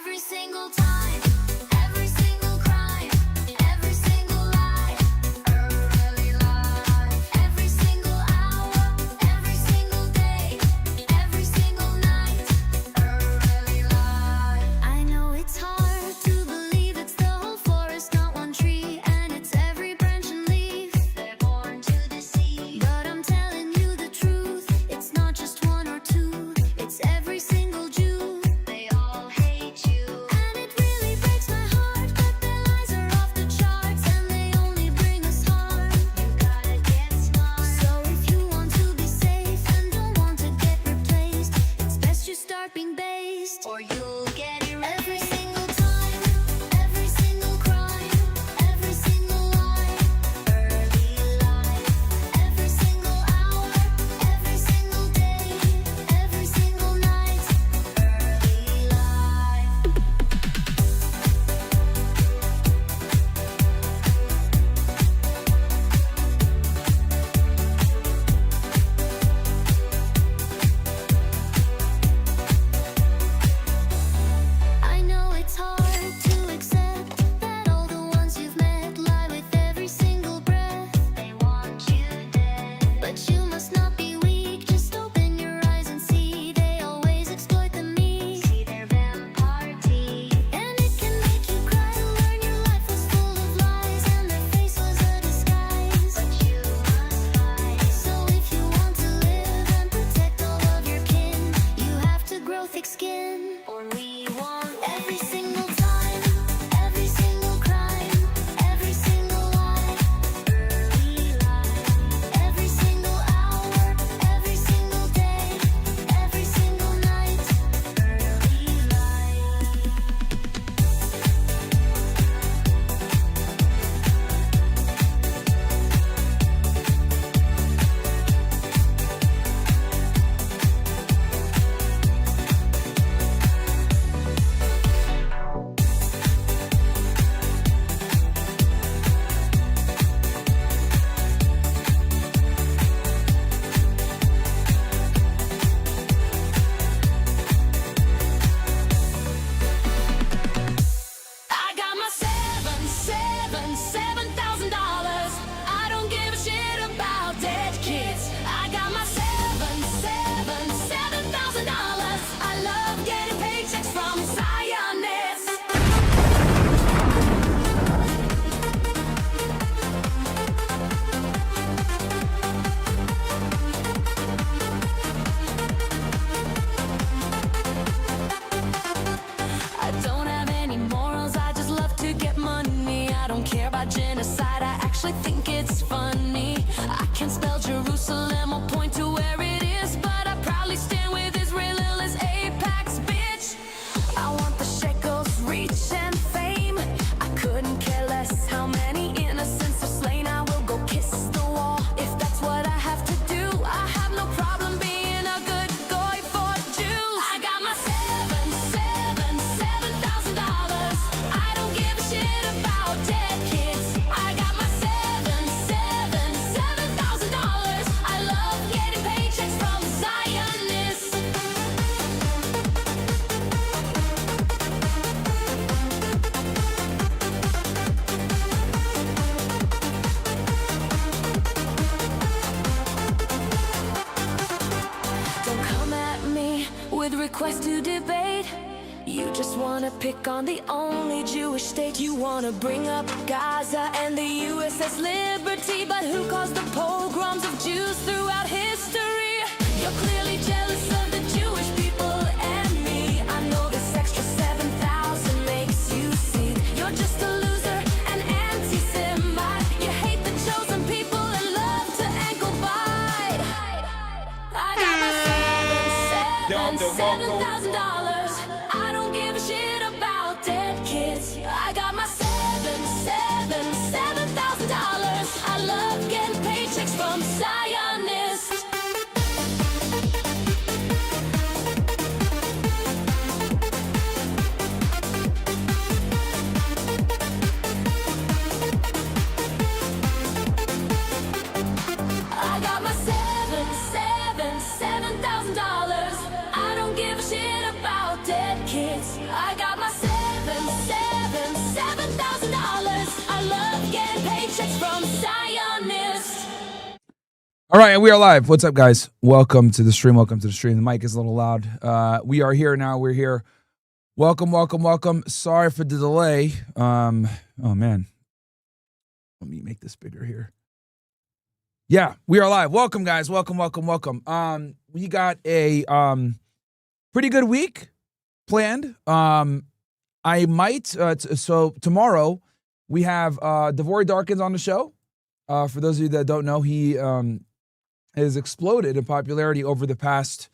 Every single time, every single crime, every single lie, early lie. Every single hour, every single day, every single night, early lie. I know it's hard to believe it's the whole forest, not one tree, and it's every branch and leaf. They're born to deceive, but I'm telling you the truth. It's not just one or two, it's every single Jew. They all hate you, and it really breaks my heart that their lies are off the charts and they only bring us harm. You gotta get smart. So if you want to be safe and don't want to get replaced, it's best you start being based, or you'll get erased. Every single time, every single crime, every single lie, early life. Every single hour, every single day, every single night, early life. I know it's hard to accept that all the ones you've met lie with every single breath. They want you dead, but you must not be weak. Just open your eyes and see they always exploit the meek. See their parti, and it can make you cry to learn your life was full of lies and their face was a disguise. But you must fight. So if you want to live and protect all of your kin, you have to grow thick skin, or we won't. Every single time, every single crime, every single lie, early life. Every single hour, every single day, every single night, early life. I got my $7,000. I don't give a shit about dead kids. I got my $7,000. I love getting paychecks from Zionists. I don't have any morals, I just love to get money. I don't care about genocide, I actually think it's funny. I can spell Jerusalem, I'll point to where it is, but I proudly stand with Israel as Apex, bitch. I want the shekels, reach and fame. I couldn't care less how many innocents are slain. I will go kiss the wall if that's what I have to do. I have no problem being a good guy for Jews. I got my $7,000. I don't give a shit about dead kids. I got my $7,000. I love getting paychecks from Zionists. Don't come at me with requests to debate. You just wanna pick on the only Jewish state. You wanna bring up Gaza and the USS Liberty, but who caused the pogroms of Jews throughout history? You're clearly jealous of the Jewish people and me. I know this extra 7,000 makes you see you're just a loser, an anti-Semite. You hate the chosen people and love to ankle bite. I got my $7,000. I don't give a shit about dead kids. I got my $7,000. I love getting paychecks from Zionists. I got my $7,000. I don't give a shit about All right, and we are live. What's up, guys? Welcome to the stream. Welcome to the stream. The mic is a little loud. We are here now. We're here. Welcome, welcome, welcome. Sorry for the delay. Oh man, let me make this bigger here. Yeah, we are live. Welcome, guys. Welcome, welcome, welcome. We got a pretty good week planned. I might. So tomorrow we have Devory Darkins on the show. For those of you that don't know, he has exploded in popularity over the past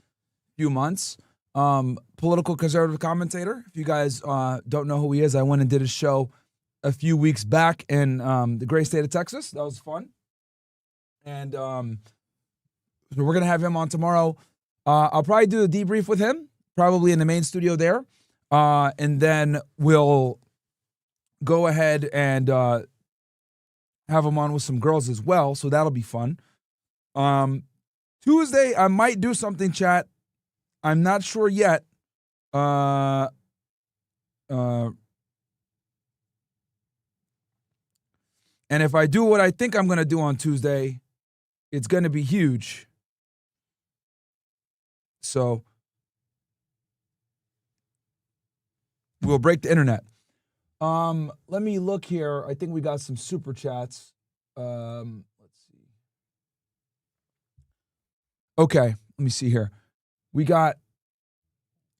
few months. Political conservative commentator. If you guys don't know who he is, I went and did a show a few weeks back in the great state of Texas. That was fun. And so we're going to have him on tomorrow. I'll probably do a debrief with him, probably in the main studio there. And then we'll go ahead and have him on with some girls as well. So that'll be fun. Tuesday, I might do something, chat. I'm not sure yet. And if I do what I think I'm going to do on Tuesday, it's going to be huge. So we'll break the internet. Let me look here. I think we got some super chats. Let's see. Okay, let me see here. We got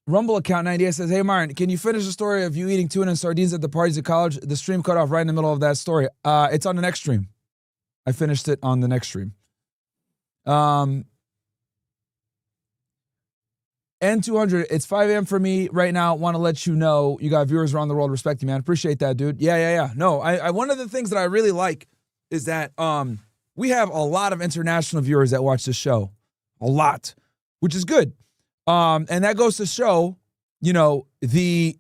Rumble account 98 says, "Hey Myron, can you finish the story of you eating tuna and sardines at the parties at college?" The stream cut off right in the middle of that story. It's on the next stream. I finished it on the next stream. N200, it's 5 a.m. for me right now. Want to let you know you got viewers around the world. Respect you, man. Appreciate that, dude. Yeah. No, I one of the things that I really like is that we have a lot of international viewers that watch this show. A lot, which is good. And that goes to show, you know, the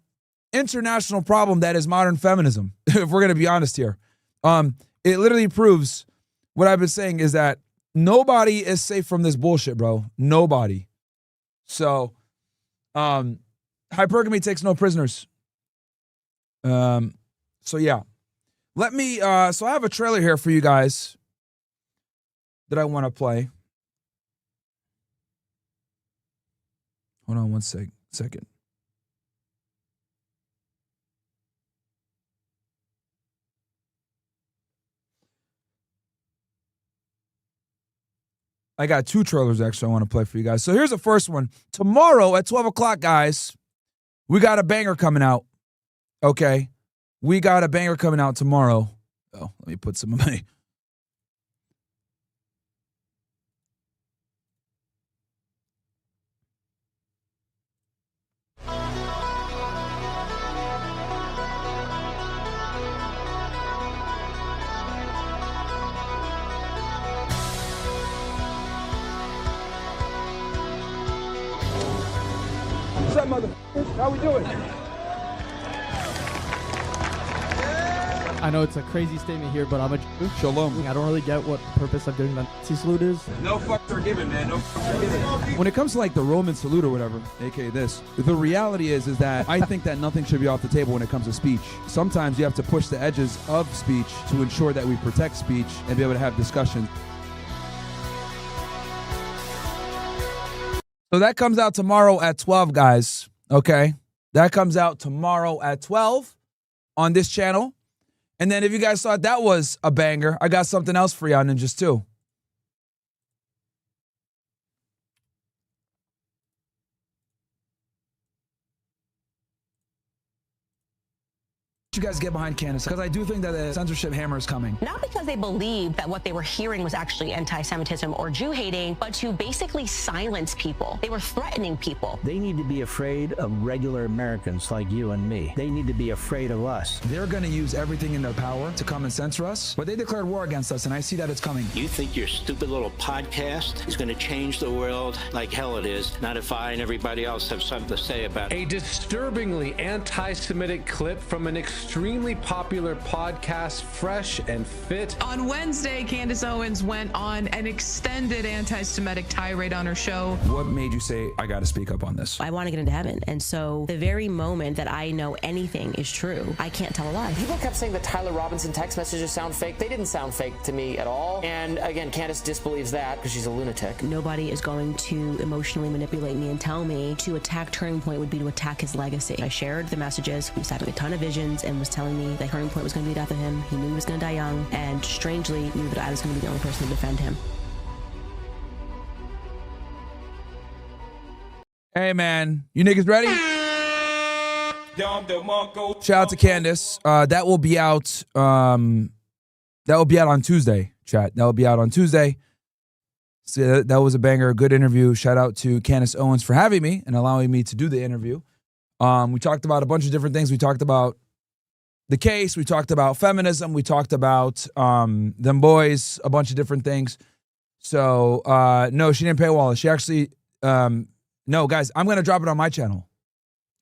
international problem that is modern feminism, if we're going to be honest here. It literally proves what I've been saying is that nobody is safe from this bullshit, bro. Nobody. So, hypergamy takes no prisoners. So yeah. Let me, so I have a trailer here for you guys that I want to play. Hold on one second. I got two trailers actually I want to play for you guys. So here's the first one. Tomorrow at 12 o'clock, guys, we got a banger coming out. Okay. We got a banger coming out tomorrow. Oh, let me put some of my... What's up, motherfuckers? How we doing? I know it's a crazy statement here, but I'm a Jew. Shalom. I don't really get what the purpose of doing the Nazi salute is. No fucks are given, man. No fucks are given. When it comes to like the Roman salute or whatever, aka this, the reality is that I think that nothing should be off the table when it comes to speech. Sometimes you have to push the edges of speech to ensure that we protect speech and be able to have discussions. So that comes out tomorrow at 12, guys. Okay? That comes out tomorrow at 12 on this channel. And then if you guys thought that was a banger, I got something else for y'all ninjas too. You guys get behind Candace, because I do think that the censorship hammer is coming. Not because they believed that what they were hearing was actually anti-Semitism or Jew hating, but to basically silence people. They were threatening people. They need to be afraid of regular Americans like you and me. They need to be afraid of us. They're going to use everything in their power to come and censor us, but they declared war against us, and I see that it's coming. You think your stupid little podcast is going to change the world like hell it is? Not if I and everybody else have something to say about it. A disturbingly anti-Semitic clip from an extremely popular podcast, Fresh and Fit. On Wednesday, Candace Owens went on an extended anti-Semitic tirade on her show. What made you say, I got to speak up on this? I want to get into heaven. And so the very moment that I know anything is true, I can't tell a lie. People kept saying that Tyler Robinson text messages sound fake. They didn't sound fake to me at all. And again, Candace disbelieves that because she's a lunatic. Nobody is going to emotionally manipulate me and tell me to attack Turning Point would be to attack his legacy. I shared the messages. He was having a ton of visions and was telling me that Turning Point was going to be death of him. He knew he was going to die young and strangely knew that I was going to be the only person to defend him. Hey, man. You niggas ready? Shout out to Candace. That will be out. That will be out on Tuesday, chat. That will be out on Tuesday. So that was a banger, good interview. Shout out to Candace Owens for having me and allowing me to do the interview. We talked about a bunch of different things. We talked about the case. We talked about feminism. We talked about them boys, a bunch of different things. So, no, she didn't paywall it. She actually, no, guys, I'm going to drop it on my channel.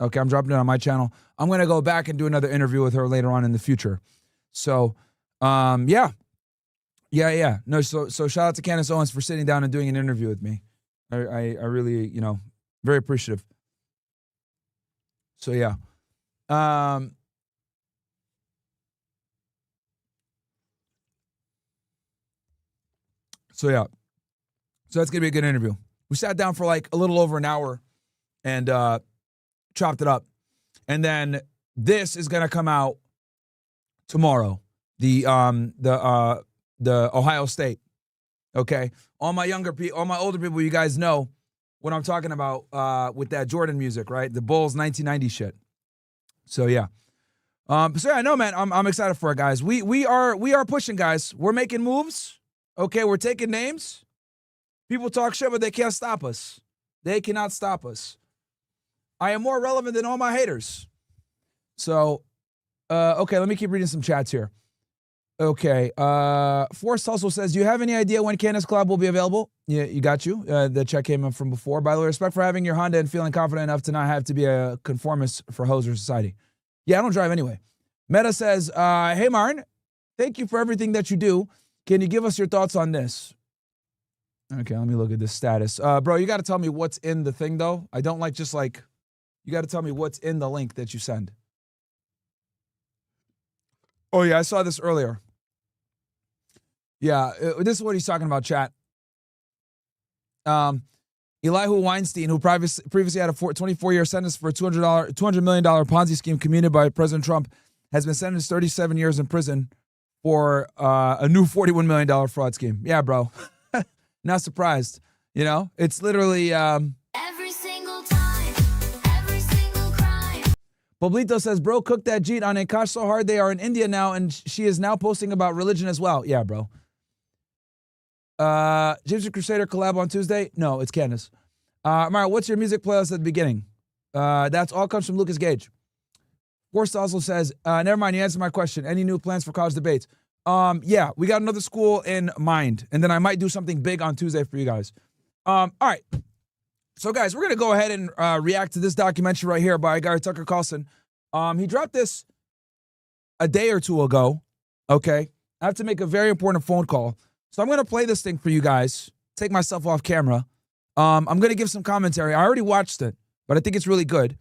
Okay, I'm dropping it on my channel. I'm going to go back and do another interview with her later on in the future. So, yeah. No, so shout out to Candace Owens for sitting down and doing an interview with me. I really, very appreciative. So, yeah. So that's going to be a good interview. We sat down for like a little over an hour and chopped it up. And then this is going to come out tomorrow. The Ohio State. Okay? All my older people, you guys know what I'm talking about with that Jordan music, right? The Bulls 1990 shit. So yeah. No, man, I'm excited for it, guys. We are pushing, guys. We're making moves. Okay, we're taking names. People talk shit, but they can't stop us. They cannot stop us. I am more relevant than all my haters. So, okay, let me keep reading some chats here. Okay, Forrest Hustle says, do you have any idea when Candace Collab will be available? Yeah, you got you. The check came in from before. By the way, respect for having your Honda and feeling confident enough to not have to be a conformist for Hoser Society. Yeah, I don't drive anyway. Meta says, hey, Myron, thank you for everything that you do. Can you give us your thoughts on this? Okay, let me look at this status. Bro, you got to tell me what's in the thing, though. I don't like just like, you got to tell me what's in the link that you send. Oh, yeah, I saw this earlier. Yeah, this is what he's talking about, chat. Elihu Weinstein, who previously had a 24-year sentence for a $200 million Ponzi scheme committed by President Trump, has been sentenced 37 years in prison for a new $41 million fraud scheme. Yeah, bro. Not surprised. It's literally... Every single time, every single crime. Poblito says, bro, cooked that jeet on Kash so hard they are in India now, and she is now posting about religion as well. Yeah, bro. Gypsy Crusader collab on Tuesday? No, it's Candace. Myron, what's your music playlist at the beginning? That's all comes from Lucas Gage. Forrest also says, never mind, you answered my question. Any new plans for college debates? Yeah, we got another school in mind, and then I might do something big on Tuesday for you guys. All right. So, guys, we're going to go ahead and react to this documentary right here by Gary Tucker Carlson. He dropped this a day or two ago, okay? I have to make a very important phone call. So I'm going to play this thing for you guys, take myself off camera. I'm going to give some commentary. I already watched it, but I think it's really good.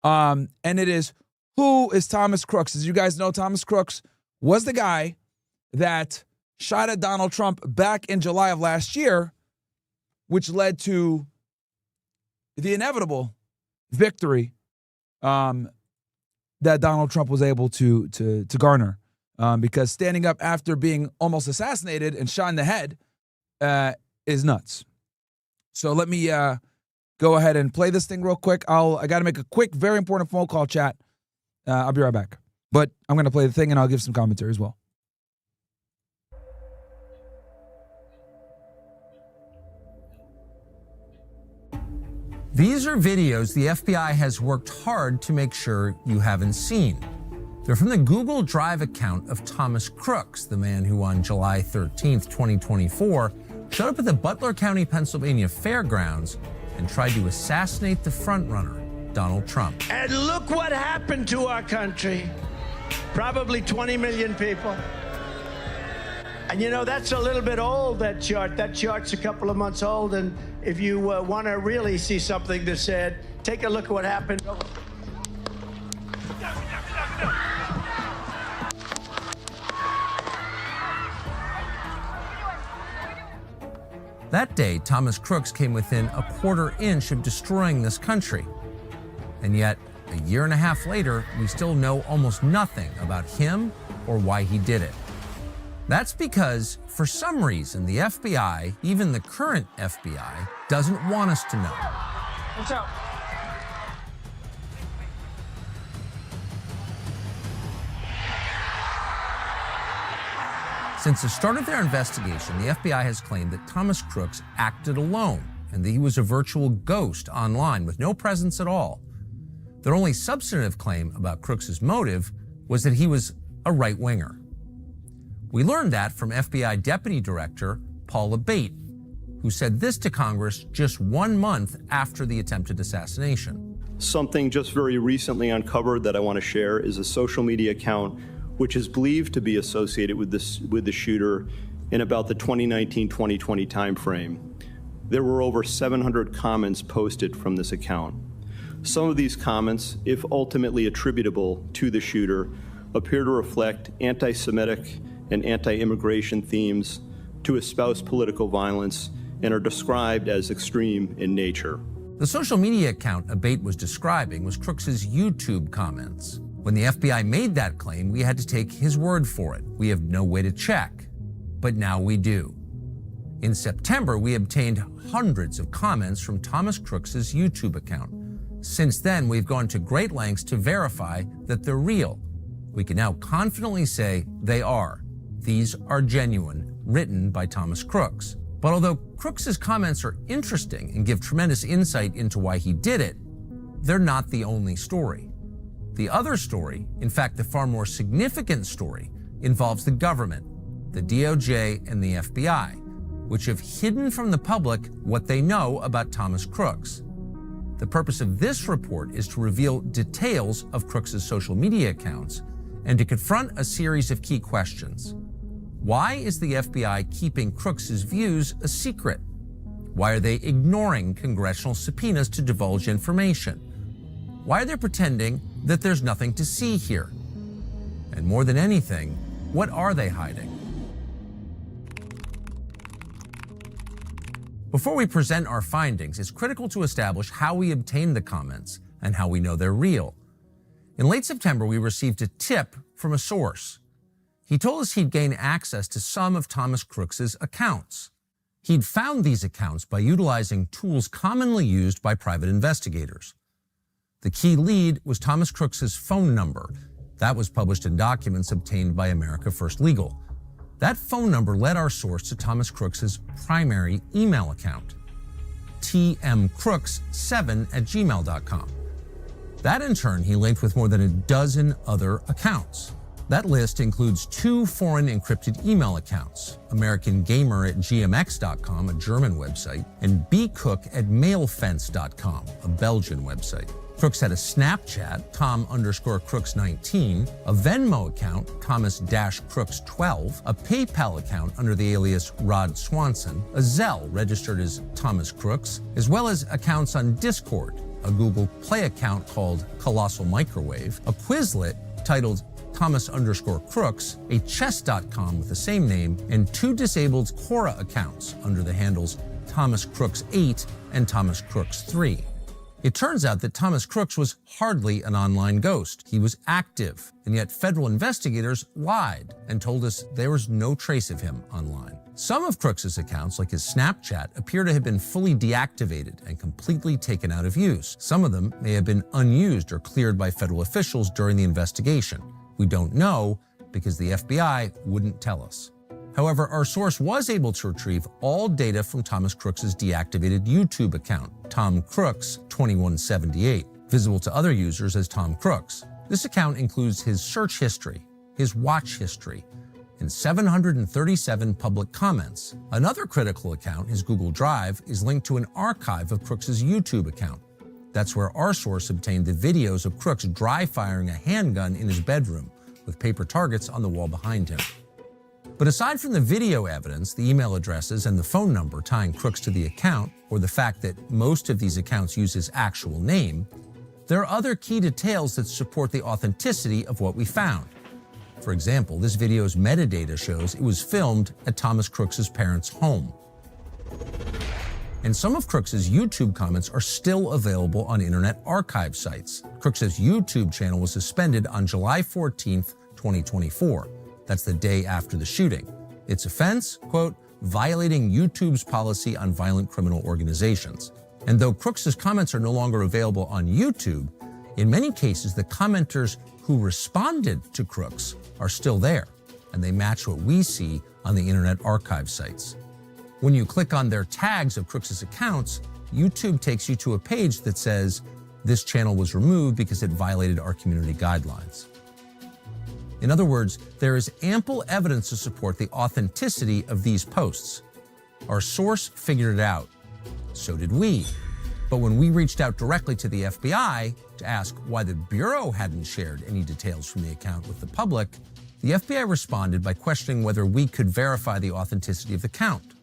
And it is, who is Thomas Crooks? As you guys know, Thomas Crooks was the guy that shot at Donald Trump back in July of last year, which led to the inevitable victory that Donald Trump was able to garner. Because standing up after being almost assassinated and shot in the head is nuts. So let me go ahead and play this thing real quick. I got to make a quick, very important phone call, chat. I'll be right back. But I'm going to play the thing and I'll give some commentary as well. These are videos the FBI has worked hard to make sure you haven't seen. They're from the Google Drive account of Thomas Crooks, the man who on July 13th, 2024, showed up at the Butler County, Pennsylvania fairgrounds and tried to assassinate the frontrunner, Donald Trump. And look what happened to our country. Probably 20 million people. And you know, that's a little bit old, that chart. That chart's a couple of months old. And if you want to really see something that's said, take a look at what happened. That day, Thomas Crooks came within a quarter inch of destroying this country. And yet, a year and a half later, we still know almost nothing about him or why he did it. That's because, for some reason, the FBI, even the current FBI, doesn't want us to know. Watch out. Since the start of their investigation, the FBI has claimed that Thomas Crooks acted alone and that he was a virtual ghost online with no presence at all. Their only substantive claim about Crooks' motive was that he was a right-winger. We learned that from FBI Deputy Director Paul Abate, who said this to Congress just 1 month after the attempted assassination. Something just very recently uncovered that I want to share is a social media account which is believed to be associated with the shooter in about the 2019-2020 timeframe. There were over 700 comments posted from this account. Some of these comments, if ultimately attributable to the shooter, appear to reflect anti-Semitic and anti-immigration themes, to espouse political violence, and are described as extreme in nature. The social media account Abate was describing was Crooks' YouTube comments. When the FBI made that claim, we had to take his word for it. We have no way to check, but now we do. In September, we obtained hundreds of comments from Thomas Crooks' YouTube account. Since then, we've gone to great lengths to verify that they're real. We can now confidently say they are. These are genuine, written by Thomas Crooks. But although Crooks' comments are interesting and give tremendous insight into why he did it, they're not the only story. The other story, in fact, the far more significant story, involves the government, the DOJ, and the FBI, which have hidden from the public what they know about Thomas Crooks. The purpose of this report is to reveal details of Crooks' social media accounts and to confront a series of key questions. Why is the FBI keeping Crooks' views a secret? Why are they ignoring congressional subpoenas to divulge information? Why are they pretending that there's nothing to see here? And more than anything, what are they hiding? Before we present our findings, it's critical to establish how we obtained the comments and how we know they're real. In late September, we received a tip from a source. He told us he'd gained access to some of Thomas Crooks' accounts. He'd found these accounts by utilizing tools commonly used by private investigators. The key lead was Thomas Crooks' phone number. That was published in documents obtained by America First Legal. That phone number led our source to Thomas Crooks' primary email account, tmcrooks7@gmail.com. That in turn, he linked with more than a dozen other accounts. That list includes 2 foreign encrypted email accounts, AmericanGamer@gmx.com, a German website, and bcook@mailfence.com, a Belgian website. Crooks had a Snapchat, Tom_Crooks19, a Venmo account, Thomas-Crooks12, a PayPal account under the alias Rod Swanson, a Zelle registered as Thomas Crooks, as well as accounts on Discord, a Google Play account called Colossal Microwave, a Quizlet titled Thomas_Crooks, a chess.com with the same name, and 2 disabled Quora accounts under the handles Thomas Crooks8 and Thomas Crooks3. It turns out that Thomas Crooks was hardly an online ghost. He was active, and yet federal investigators lied and told us there was no trace of him online. Some of Crooks' accounts, like his Snapchat, appear to have been fully deactivated and completely taken out of use. Some of them may have been unused or cleared by federal officials during the investigation. We don't know because the FBI wouldn't tell us. However, our source was able to retrieve all data from Thomas Crooks' deactivated YouTube account, Tom Crooks 2178, visible to other users as Tom Crooks. This account includes his search history, his watch history, and 737 public comments. Another critical account, his Google Drive, is linked to an archive of Crooks' YouTube account. That's where our source obtained the videos of Crooks dry firing a handgun in his bedroom with paper targets on the wall behind him. But aside from the video evidence, the email addresses, and the phone number tying Crooks to the account, or the fact that most of these accounts use his actual name, there are other key details that support the authenticity of what we found. For example, this video's metadata shows it was filmed at Thomas Crooks's parents' home. And some of Crooks's YouTube comments are still available on Internet Archive sites. Crooks's YouTube channel was suspended on July 14th, 2024. That's the day after the shooting. Its offense, quote, violating YouTube's policy on violent criminal organizations. And though Crooks's comments are no longer available on YouTube, in many cases, the commenters who responded to Crooks are still there, and they match what we see on the Internet Archive sites. When you click on their tags of Crooks's accounts, YouTube takes you to a page that says, this channel was removed because it violated our community guidelines. In other words, there is ample evidence to support the authenticity of these posts. Our source figured it out. So did we. But when we reached out directly to the FBI to ask why the Bureau hadn't shared any details from the account with the public, the FBI responded by questioning whether we could verify the authenticity of the account.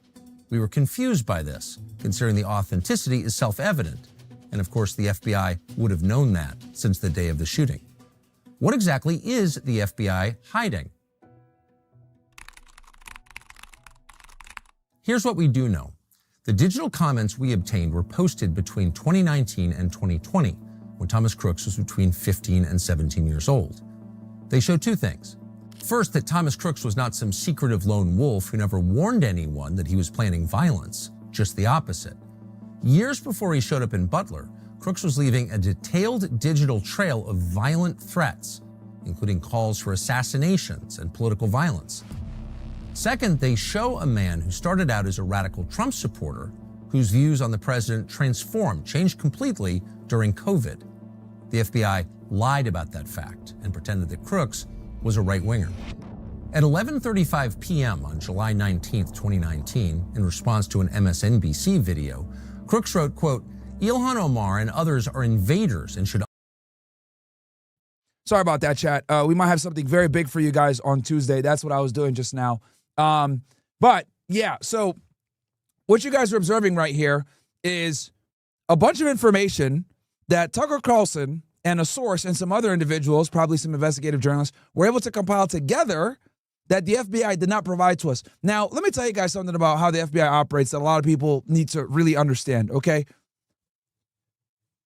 We were confused by this, considering the authenticity is self-evident. And of course, the FBI would have known that since the day of the shooting. What exactly is the FBI hiding? Here's what we do know. The digital comments we obtained were posted between 2019 and 2020, when Thomas Crooks was between 15 and 17 years old. They show two things. First, that Thomas Crooks was not some secretive lone wolf who never warned anyone that he was planning violence, just the opposite. Years before he showed up in Butler, Crooks was leaving a detailed digital trail of violent threats, including calls for assassinations and political violence. Second, they show a man who started out as a radical Trump supporter whose views on the president changed completely during COVID. The FBI lied about that fact and pretended that Crooks was a right-winger. At 11:35 p.m. on July 19, 2019, in response to an MSNBC video, Crooks wrote, quote, Ilhan Omar and others are invaders and should... Sorry about that, chat. We might have something very big for you guys on Tuesday. That's what I was doing just now. But yeah, so what you guys are observing right here is a bunch of information that Tucker Carlson and a source and some other individuals, probably some investigative journalists, were able to compile together that the FBI did not provide to us. Now, let me tell you guys something about how the FBI operates that a lot of people need to really understand, okay?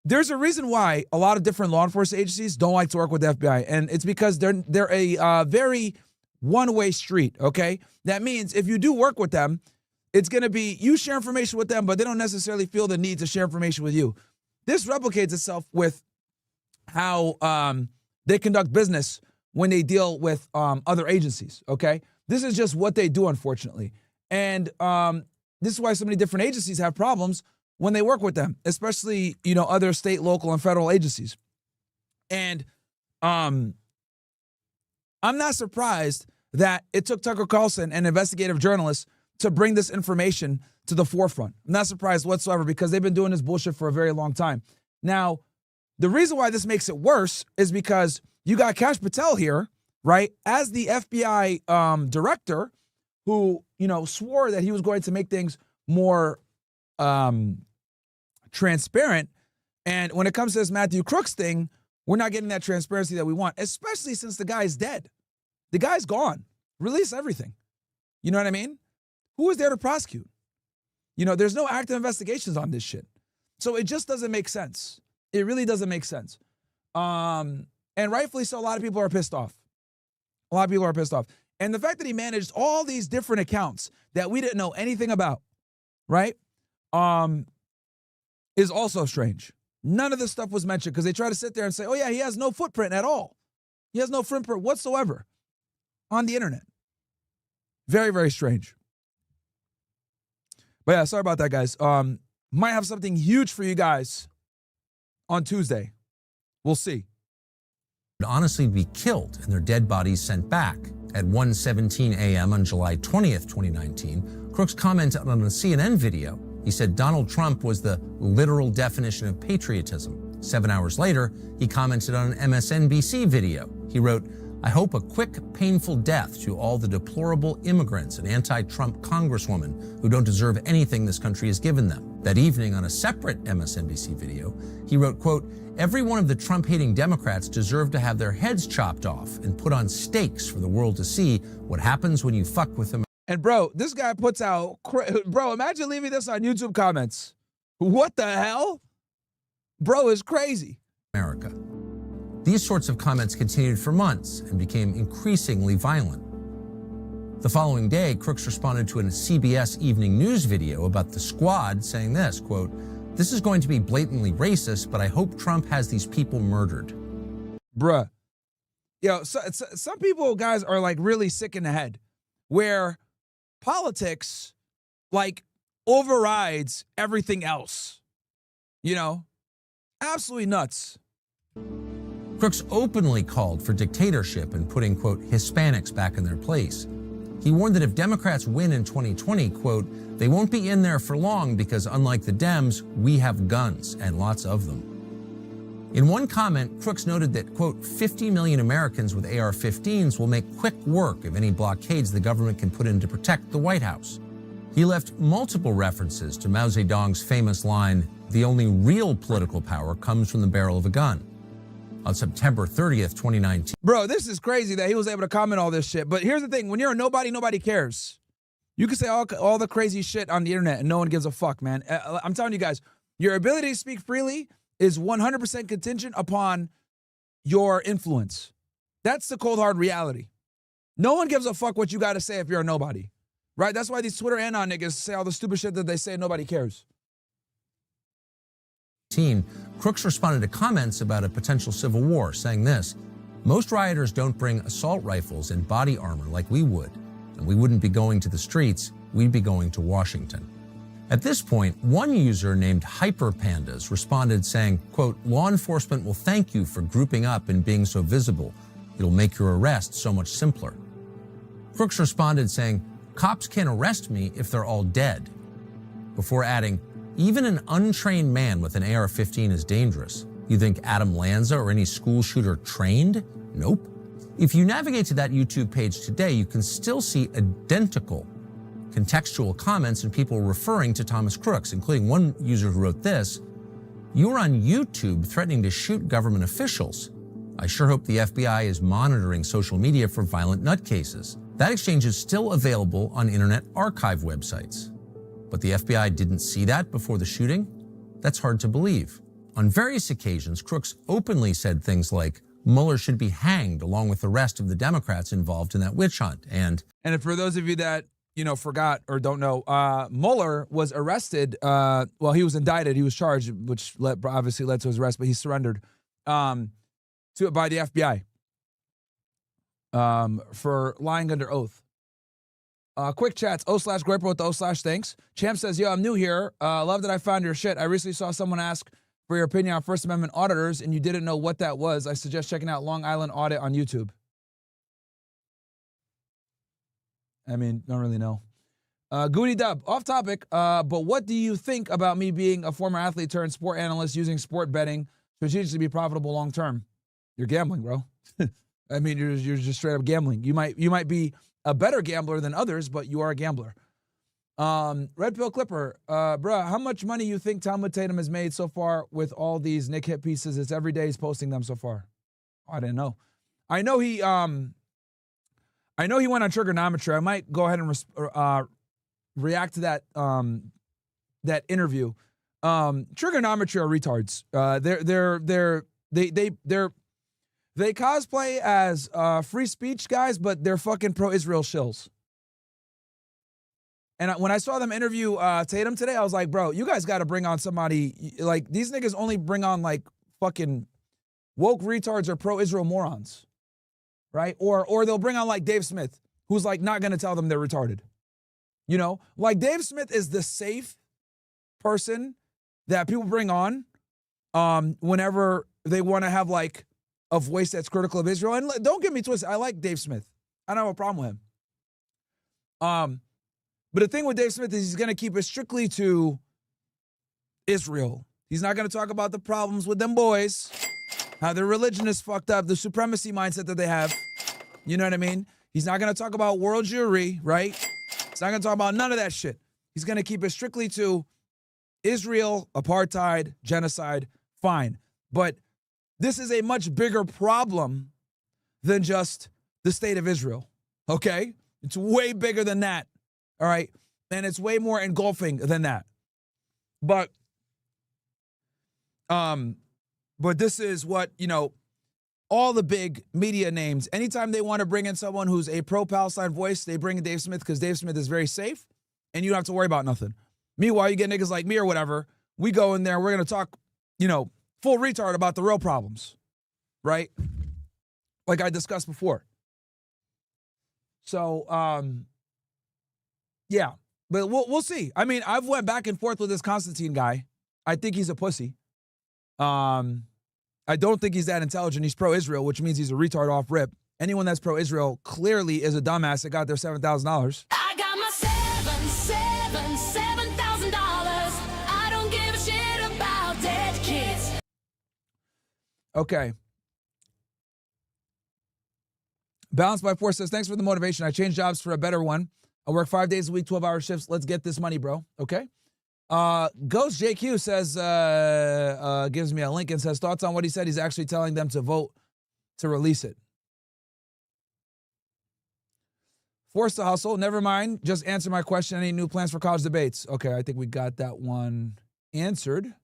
There's a reason why a lot of different law enforcement agencies don't like to work with the FBI, and it's because they're a very one-way street, okay? That means if you do work with them, it's going to be you share information with them, but they don't necessarily feel the need to share information with you. This replicates itself with how they conduct business when they deal with other agencies, okay? This is just what they do, unfortunately. And this is why so many different agencies have problems when they work with them, especially, you know, other state, local, and federal agencies. And I'm not surprised that it took Tucker Carlson and investigative journalists to bring this information to the forefront. I'm not surprised whatsoever because they've been doing this bullshit for a very long time. Now, the reason why this makes it worse is because you got Kash Patel here, right, as the FBI director who, you know, swore that he was going to make things more transparent. And when it comes to this Matthew Crooks thing, we're not getting that transparency that we want, especially since the guy's dead. The guy's gone. Release everything. You know what I mean? Who is there to prosecute? You know, there's no active investigations on this shit. So it just doesn't make sense. It really doesn't make sense. And rightfully so, a lot of people are pissed off. A lot of people are pissed off. And the fact that he managed all these different accounts that we didn't know anything about, right, is also strange. None of this stuff was mentioned because they try to sit there and say, oh yeah, he has no footprint at all. He has no footprint whatsoever on the internet. Very, very strange. But yeah, sorry about that, guys. Might have something huge for you guys on Tuesday. We'll see. Would honestly be killed and their dead bodies sent back. At 1:17 a.m. on July 20th, 2019, Crooks commented on a CNN video. He said Donald Trump was the literal definition of patriotism. 7 hours later, he commented on an MSNBC video. He wrote, I hope a quick, painful death to all the deplorable immigrants and anti-Trump congresswomen who don't deserve anything this country has given them. That evening, on a separate MSNBC video, he wrote, quote, every one of the Trump-hating Democrats deserve to have their heads chopped off and put on stakes for the world to see what happens when you fuck with them. And bro, this guy puts out, bro, imagine leaving this on YouTube comments. What the hell? Bro is crazy. America. These sorts of comments continued for months and became increasingly violent. The following day, Crooks responded to a CBS Evening News video about the squad saying this, quote, this is going to be blatantly racist, but I hope Trump has these people murdered. Bruh. Yo, some people, guys, are like really sick in the head where politics like overrides everything else. You know? Absolutely nuts. Crooks openly called for dictatorship and putting, quote, Hispanics back in their place. He warned that if Democrats win in 2020, quote, they won't be in there for long because unlike the Dems, we have guns and lots of them. In one comment, Crooks noted that, quote, 50 million Americans with AR-15s will make quick work of any blockades the government can put in to protect the White House. He left multiple references to Mao Zedong's famous line, the only real political power comes from the barrel of a gun. On September 30th, 2019. Bro, this is crazy that he was able to comment all this shit. But here's the thing. When you're a nobody, nobody cares. You can say all the crazy shit on the internet and no one gives a fuck, man. I'm telling you guys, your ability to speak freely is 100% contingent upon your influence. That's the cold, hard reality. No one gives a fuck what you got to say if you're a nobody. Right? That's why these Twitter anon niggas say all the stupid shit that they say and nobody cares. Crooks responded to comments about a potential civil war, saying this, most rioters don't bring assault rifles and body armor like we would, and we wouldn't be going to the streets, we'd be going to Washington. At this point, one user named Hyperpandas responded saying, quote, law enforcement will thank you for grouping up and being so visible. It'll make your arrest so much simpler. Crooks responded saying, cops can't arrest me if they're all dead, before adding, even an untrained man with an AR-15 is dangerous. You think Adam Lanza or any school shooter trained? Nope. If you navigate to that YouTube page today, you can still see identical contextual comments and people referring to Thomas Crooks, including one user who wrote this, you're on YouTube threatening to shoot government officials. I sure hope the FBI is monitoring social media for violent nutcases. That exchange is still available on Internet Archive websites. But the FBI didn't see that before the shooting? That's hard to believe. On various occasions, Crooks openly said things like, Mueller should be hanged along with the rest of the Democrats involved in that witch hunt. And for those of you that, forgot or don't know, Mueller was arrested. Well, he was indicted. He was charged, which obviously led to his arrest, but he surrendered by the FBI for lying under oath. Quick chats, O/Graper with the O/thanks. Champ says, yo, I'm new here. Love that I found your shit. I recently saw someone ask for your opinion on First Amendment auditors and you didn't know what that was. I suggest checking out Long Island Audit on YouTube. I mean, don't really know. Goody Dub, off topic, but what do you think about me being a former athlete turned sport analyst using sport betting strategically to be profitable long term? You're gambling, bro. I mean, you're just straight up gambling. You might be a better gambler than others, but you are a gambler. Red Pill Clipper, bruh, how much money you think Talmud Tatum has made so far with all these Nick hit pieces? It's every day he's posting them so far. Oh, I didn't know. I know he went on trigonometry. I might go ahead and react to that that interview. Trigonometry are retards. They cosplay as free speech guys, but they're fucking pro-Israel shills. And when I saw them interview Tatum today, I was like, bro, you guys got to bring on somebody. Like, these niggas only bring on, like, fucking woke retards or pro-Israel morons, right? Or they'll bring on, like, Dave Smith, who's, like, not going to tell them they're retarded. You know? Like, Dave Smith is the safe person that people bring on whenever they want to have, like, a voice that's critical of Israel. And don't get me twisted. I like Dave Smith. I don't have a problem with him. But the thing with Dave Smith is he's going to keep it strictly to Israel. He's not going to talk about the problems with them boys, how their religion is fucked up, the supremacy mindset that they have. You know what I mean? He's not going to talk about world jewelry, right? He's not going to talk about none of that shit. He's going to keep it strictly to Israel, apartheid, genocide, fine. But this is a much bigger problem than just the state of Israel, okay? It's way bigger than that, all right? And it's way more engulfing than that. But this is what, you know, all the big media names, anytime they want to bring in someone who's a pro-Palestine voice, they bring in Dave Smith because Dave Smith is very safe and you don't have to worry about nothing. Meanwhile, you get niggas like me or whatever, we go in there, we're going to talk, you know, full retard about the real problems, right? Like I discussed before. So, yeah, but we'll see. I mean, I've went back and forth with this Constantine guy. I think he's a pussy. I don't think he's that intelligent. He's pro-Israel, which means he's a retard off rip. Anyone that's pro-Israel clearly is a dumbass that got their $7,000. I got my $7,000. I don't give a shit about dead kids. Okay. Balanced by 4 says, thanks for the motivation. I changed jobs for a better one. I work 5 days a week, 12-hour shifts. Let's get this money, bro. Okay. Ghost JQ says, gives me a link and says, thoughts on what he said. He's actually telling them to vote to release it. Forced to hustle. Never mind. Just answer my question. Any new plans for college debates? Okay, I think we got that one answered.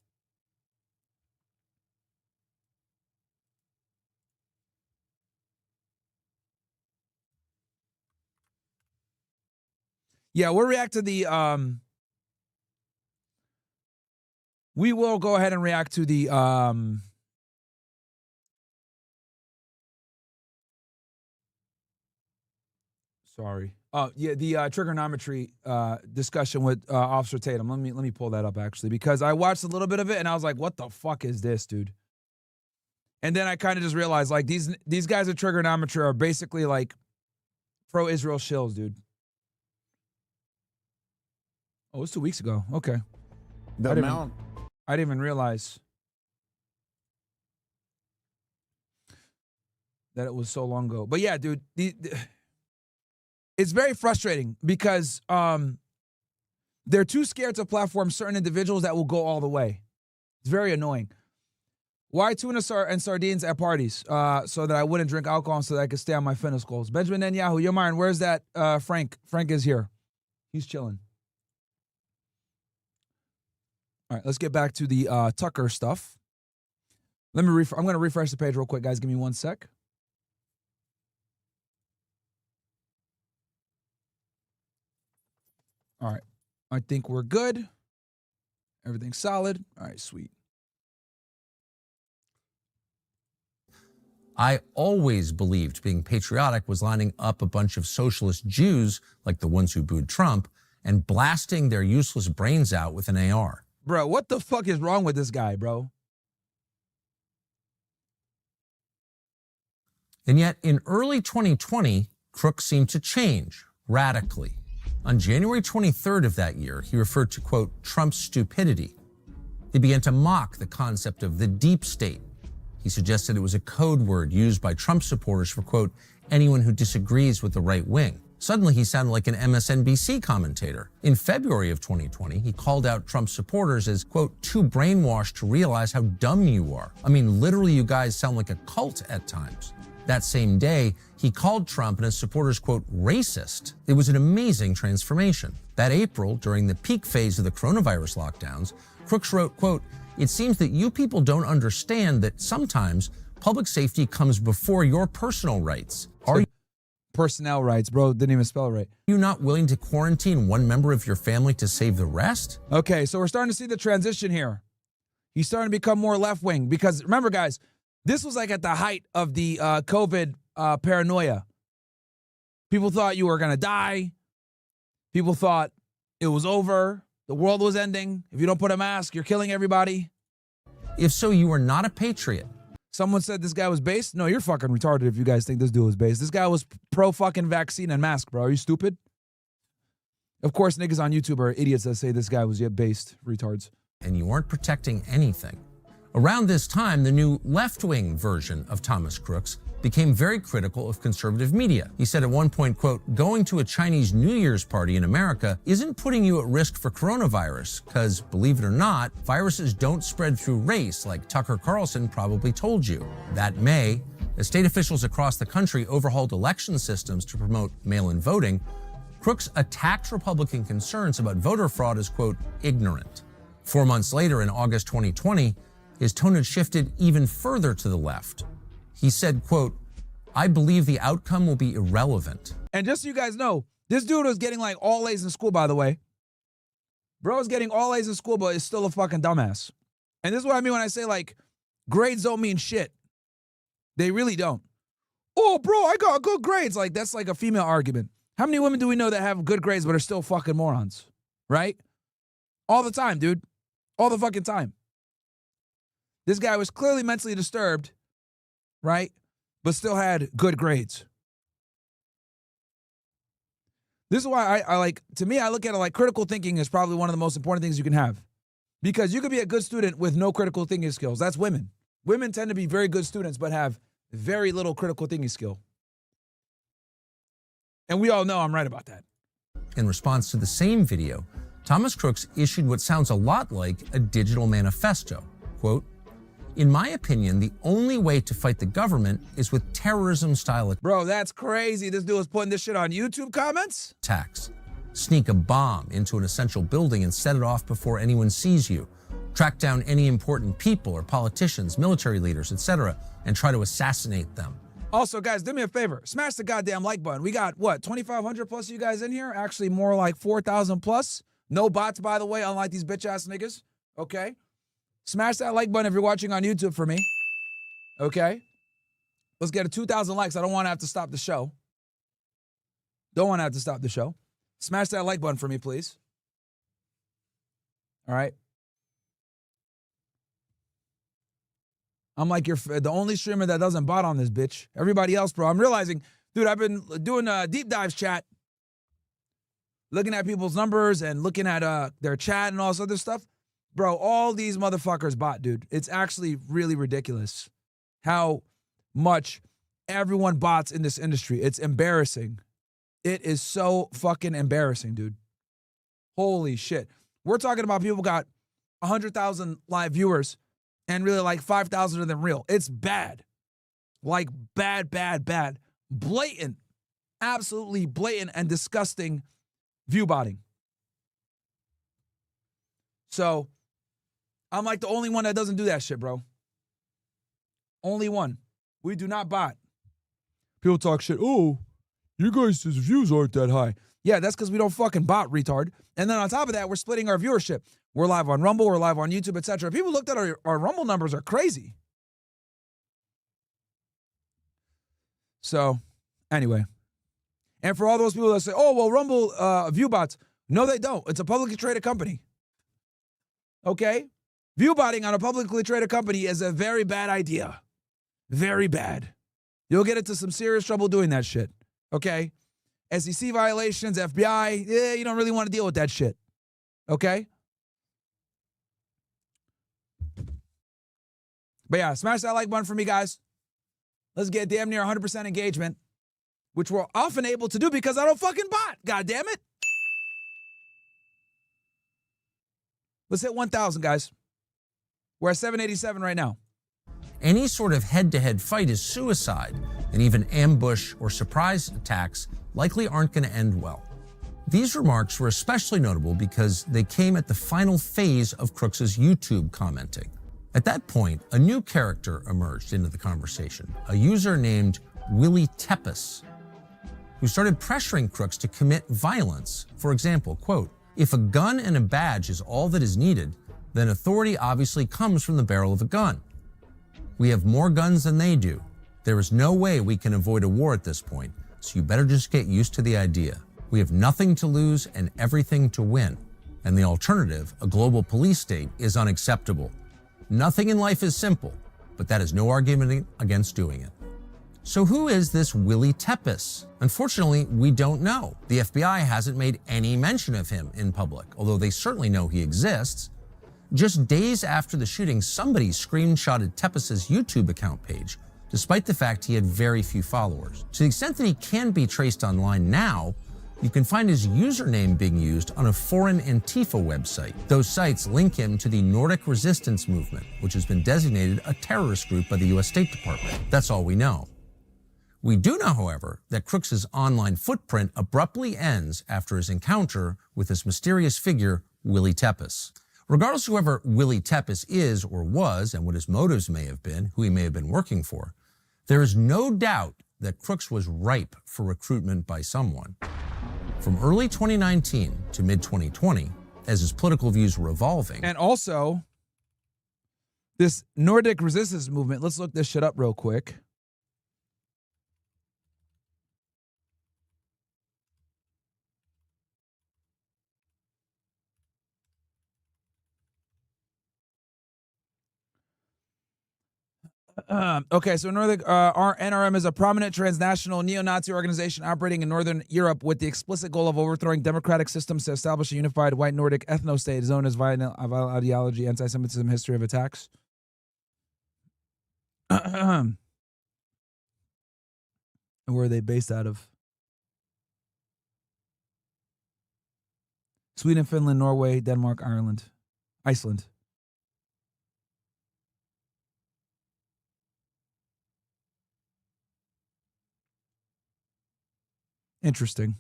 Yeah, we'll react to the, we will go ahead and react to the, sorry. Oh, yeah, the trigonometry discussion with Officer Tatum. Let me pull that up, actually, because I watched a little bit of it, and I was like, what the fuck is this, dude? And then I kind of just realized, like, these guys at trigonometry are basically, like, pro-Israel shills, dude. Oh, it was 2 weeks ago. Okay. The amount. I didn't even realize that it was so long ago. But yeah, dude, it's very frustrating because they're too scared to platform certain individuals that will go all the way. It's very annoying. Why tuna and sardines at parties? So that I wouldn't drink alcohol so that I could stay on my fitness goals. Benjamin Netanyahu, yo, Myron, where's that Frank? Frank is here. He's chilling. All right, let's get back to the Tucker stuff. I'm going to refresh the page real quick, guys. Give me 1 sec. All right, I think we're good. Everything's solid. All right, sweet. I always believed being patriotic was lining up a bunch of socialist Jews, like the ones who booed Trump, and blasting their useless brains out with an AR. Bro, what the fuck is wrong with this guy, bro? And yet, in early 2020, Crooks seemed to change radically. On January 23rd of that year, he referred to, quote, Trump's stupidity. He began to mock the concept of the deep state. He suggested it was a code word used by Trump supporters for, quote, anyone who disagrees with the right wing. Suddenly, he sounded like an MSNBC commentator. In February of 2020, he called out Trump supporters as, quote, too brainwashed to realize how dumb you are. I mean, literally, you guys sound like a cult at times. That same day, he called Trump and his supporters, quote, racist. It was an amazing transformation. That April, during the peak phase of the coronavirus lockdowns, Crooks wrote, quote, it seems that you people don't understand that sometimes public safety comes before your personal rights. Are you personnel rights, bro? Didn't even spell it right. You not willing to quarantine one member of your family to save the rest? Okay, so we're starting to see the transition here. He's starting to become more left-wing because remember, guys, this was like at the height of the COVID paranoia. People thought you were going to die. People thought it was over. The world was ending. If you don't put a mask, you're killing everybody. If so, you are not a patriot. Someone said this guy was based. No, you're fucking retarded if you guys think this dude was based. This guy was pro-fucking vaccine and mask, bro. Are you stupid? Of course, niggas on YouTube are idiots that say this guy was based. Retards. And you aren't protecting anything. Around this time, the new left-wing version of Thomas Crooks became very critical of conservative media. He said at one point, quote, "Going to a Chinese New Year's party in America isn't putting you at risk for coronavirus, because, believe it or not, viruses don't spread through race like Tucker Carlson probably told you." That May, as state officials across the country overhauled election systems to promote mail-in voting, Crooks attacked Republican concerns about voter fraud as, quote, "ignorant." 4 months later, in August 2020, his tone had shifted even further to the left. He said, quote, "I believe the outcome will be irrelevant." And just so you guys know, this dude was getting like all A's in school, by the way. Bro's getting all A's in school, but is still a fucking dumbass. And this is what I mean when I say, like, grades don't mean shit. They really don't. Oh, bro, I got good grades. Like, that's like a female argument. How many women do we know that have good grades but are still fucking morons? Right? All the time, dude. All the fucking time. This guy was clearly mentally disturbed, right? But still had good grades. This is why I like, to me, I look at it like critical thinking is probably one of the most important things you can have. Because you could be a good student with no critical thinking skills. That's women. Women tend to be very good students but have very little critical thinking skill. And we all know I'm right about that. In response to the same video, Thomas Crooks issued what sounds a lot like a digital manifesto. Quote, "In my opinion, the only way to fight the government is with terrorism-style Bro, that's crazy. This dude was putting this shit on YouTube comments? attacks. Sneak a bomb into an essential building and set it off before anyone sees you. Track down any important people or politicians, military leaders, etc., and try to assassinate them." Also, guys, do me a favor. Smash the goddamn like button. We got, what, 2,500 plus of you guys in here? Actually, more like 4,000 plus. No bots, by the way, unlike these bitch-ass niggas. Okay? Smash that like button if you're watching on YouTube for me. Okay? Let's get a 2,000 likes. I don't want to have to stop the show. Don't want to have to stop the show. Smash that like button for me, please. All right? I'm like the only streamer that doesn't bot on this bitch. Everybody else, bro. I'm realizing, dude, I've been doing deep dives chat, looking at people's numbers and looking at their chat and all this other stuff. Bro, all these motherfuckers bot, dude. It's actually really ridiculous how much everyone bots in this industry. It's embarrassing. It is so fucking embarrassing, dude. Holy shit. We're talking about people got 100,000 live viewers and really like 5,000 of them real. It's bad. Like bad, bad, bad. Blatant. Absolutely blatant and disgusting view botting. So, I'm like the only one that doesn't do that shit, bro. Only one. We do not bot. People talk shit. Oh, you guys' views aren't that high. Yeah, that's because we don't fucking bot, retard. And then on top of that, we're splitting our viewership. We're live on Rumble, we're live on YouTube, etc. People looked at our Rumble numbers are crazy. So, anyway. And for all those people that say, oh, well, Rumble view bots. No, they don't. It's a publicly traded company. Okay? View botting on a publicly traded company is a very bad idea. Very bad. You'll get into some serious trouble doing that shit. Okay? SEC violations, FBI, you don't really want to deal with that shit. Okay? But yeah, smash that like button for me, guys. Let's get damn near 100% engagement, which we're often able to do because I don't fucking bot. God damn it. Let's hit 1,000, guys. We're at 787 right now. Any sort of head-to-head fight is suicide, and even ambush or surprise attacks likely aren't going to end well. These remarks were especially notable because they came at the final phase of Crooks' YouTube commenting. At that point, a new character emerged into the conversation, a user named Willie Tepes, who started pressuring Crooks to commit violence. For example, quote, "If a gun and a badge is all that is needed, then authority obviously comes from the barrel of a gun. We have more guns than they do. There is no way we can avoid a war at this point, so you better just get used to the idea. We have nothing to lose and everything to win. And the alternative, a global police state, is unacceptable. Nothing in life is simple, but that is no argument against doing it." So who is this Willie Tepes? Unfortunately, we don't know. The FBI hasn't made any mention of him in public, although they certainly know he exists. Just days after the shooting, somebody screenshotted Tepes' YouTube account page despite the fact he had very few followers. To the extent that he can be traced online now, you can find his username being used on a foreign Antifa website. Those sites link him to the Nordic Resistance Movement, which has been designated a terrorist group by the U.S. State Department. That's all we know. We do know, however, that Crooks' online footprint abruptly ends after his encounter with this mysterious figure, Willie Tepes. Regardless of whoever Willie Tepes is or was and what his motives may have been, who he may have been working for, there is no doubt that Crooks was ripe for recruitment by someone. From early 2019 to mid-2020, as his political views were evolving. And also, this Nordic resistance movement, let's look this shit up real quick. Okay, so our NRM is a prominent transnational neo-Nazi organization operating in Northern Europe with the explicit goal of overthrowing democratic systems to establish a unified white Nordic ethno-state known as vile ideology, anti-Semitism, history of attacks. And where are they based out of? Sweden, Finland, Norway, Denmark, Ireland, Iceland. Interesting.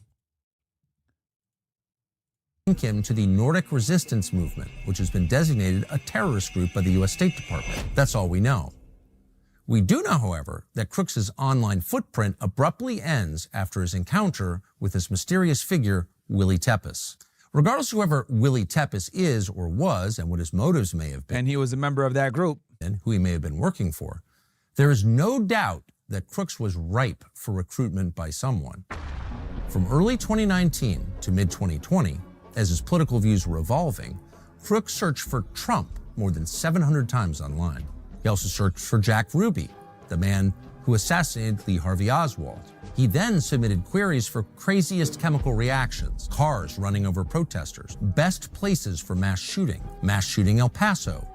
Link him to the Nordic Resistance Movement, which has been designated a terrorist group by the U.S. State Department. That's all we know. We do know, however, that Crooks' online footprint abruptly ends after his encounter with this mysterious figure, Willie Tepes. Regardless of whoever Willie Tepes is or was and what his motives may have been. And he was a member of that group. And who he may have been working for. There is no doubt that Crooks was ripe for recruitment by someone. From early 2019 to mid-2020, as his political views were evolving, Crooks searched for Trump more than 700 times online. He also searched for Jack Ruby, the man who assassinated Lee Harvey Oswald. He then submitted queries for craziest chemical reactions, cars running over protesters, best places for mass shooting El Paso,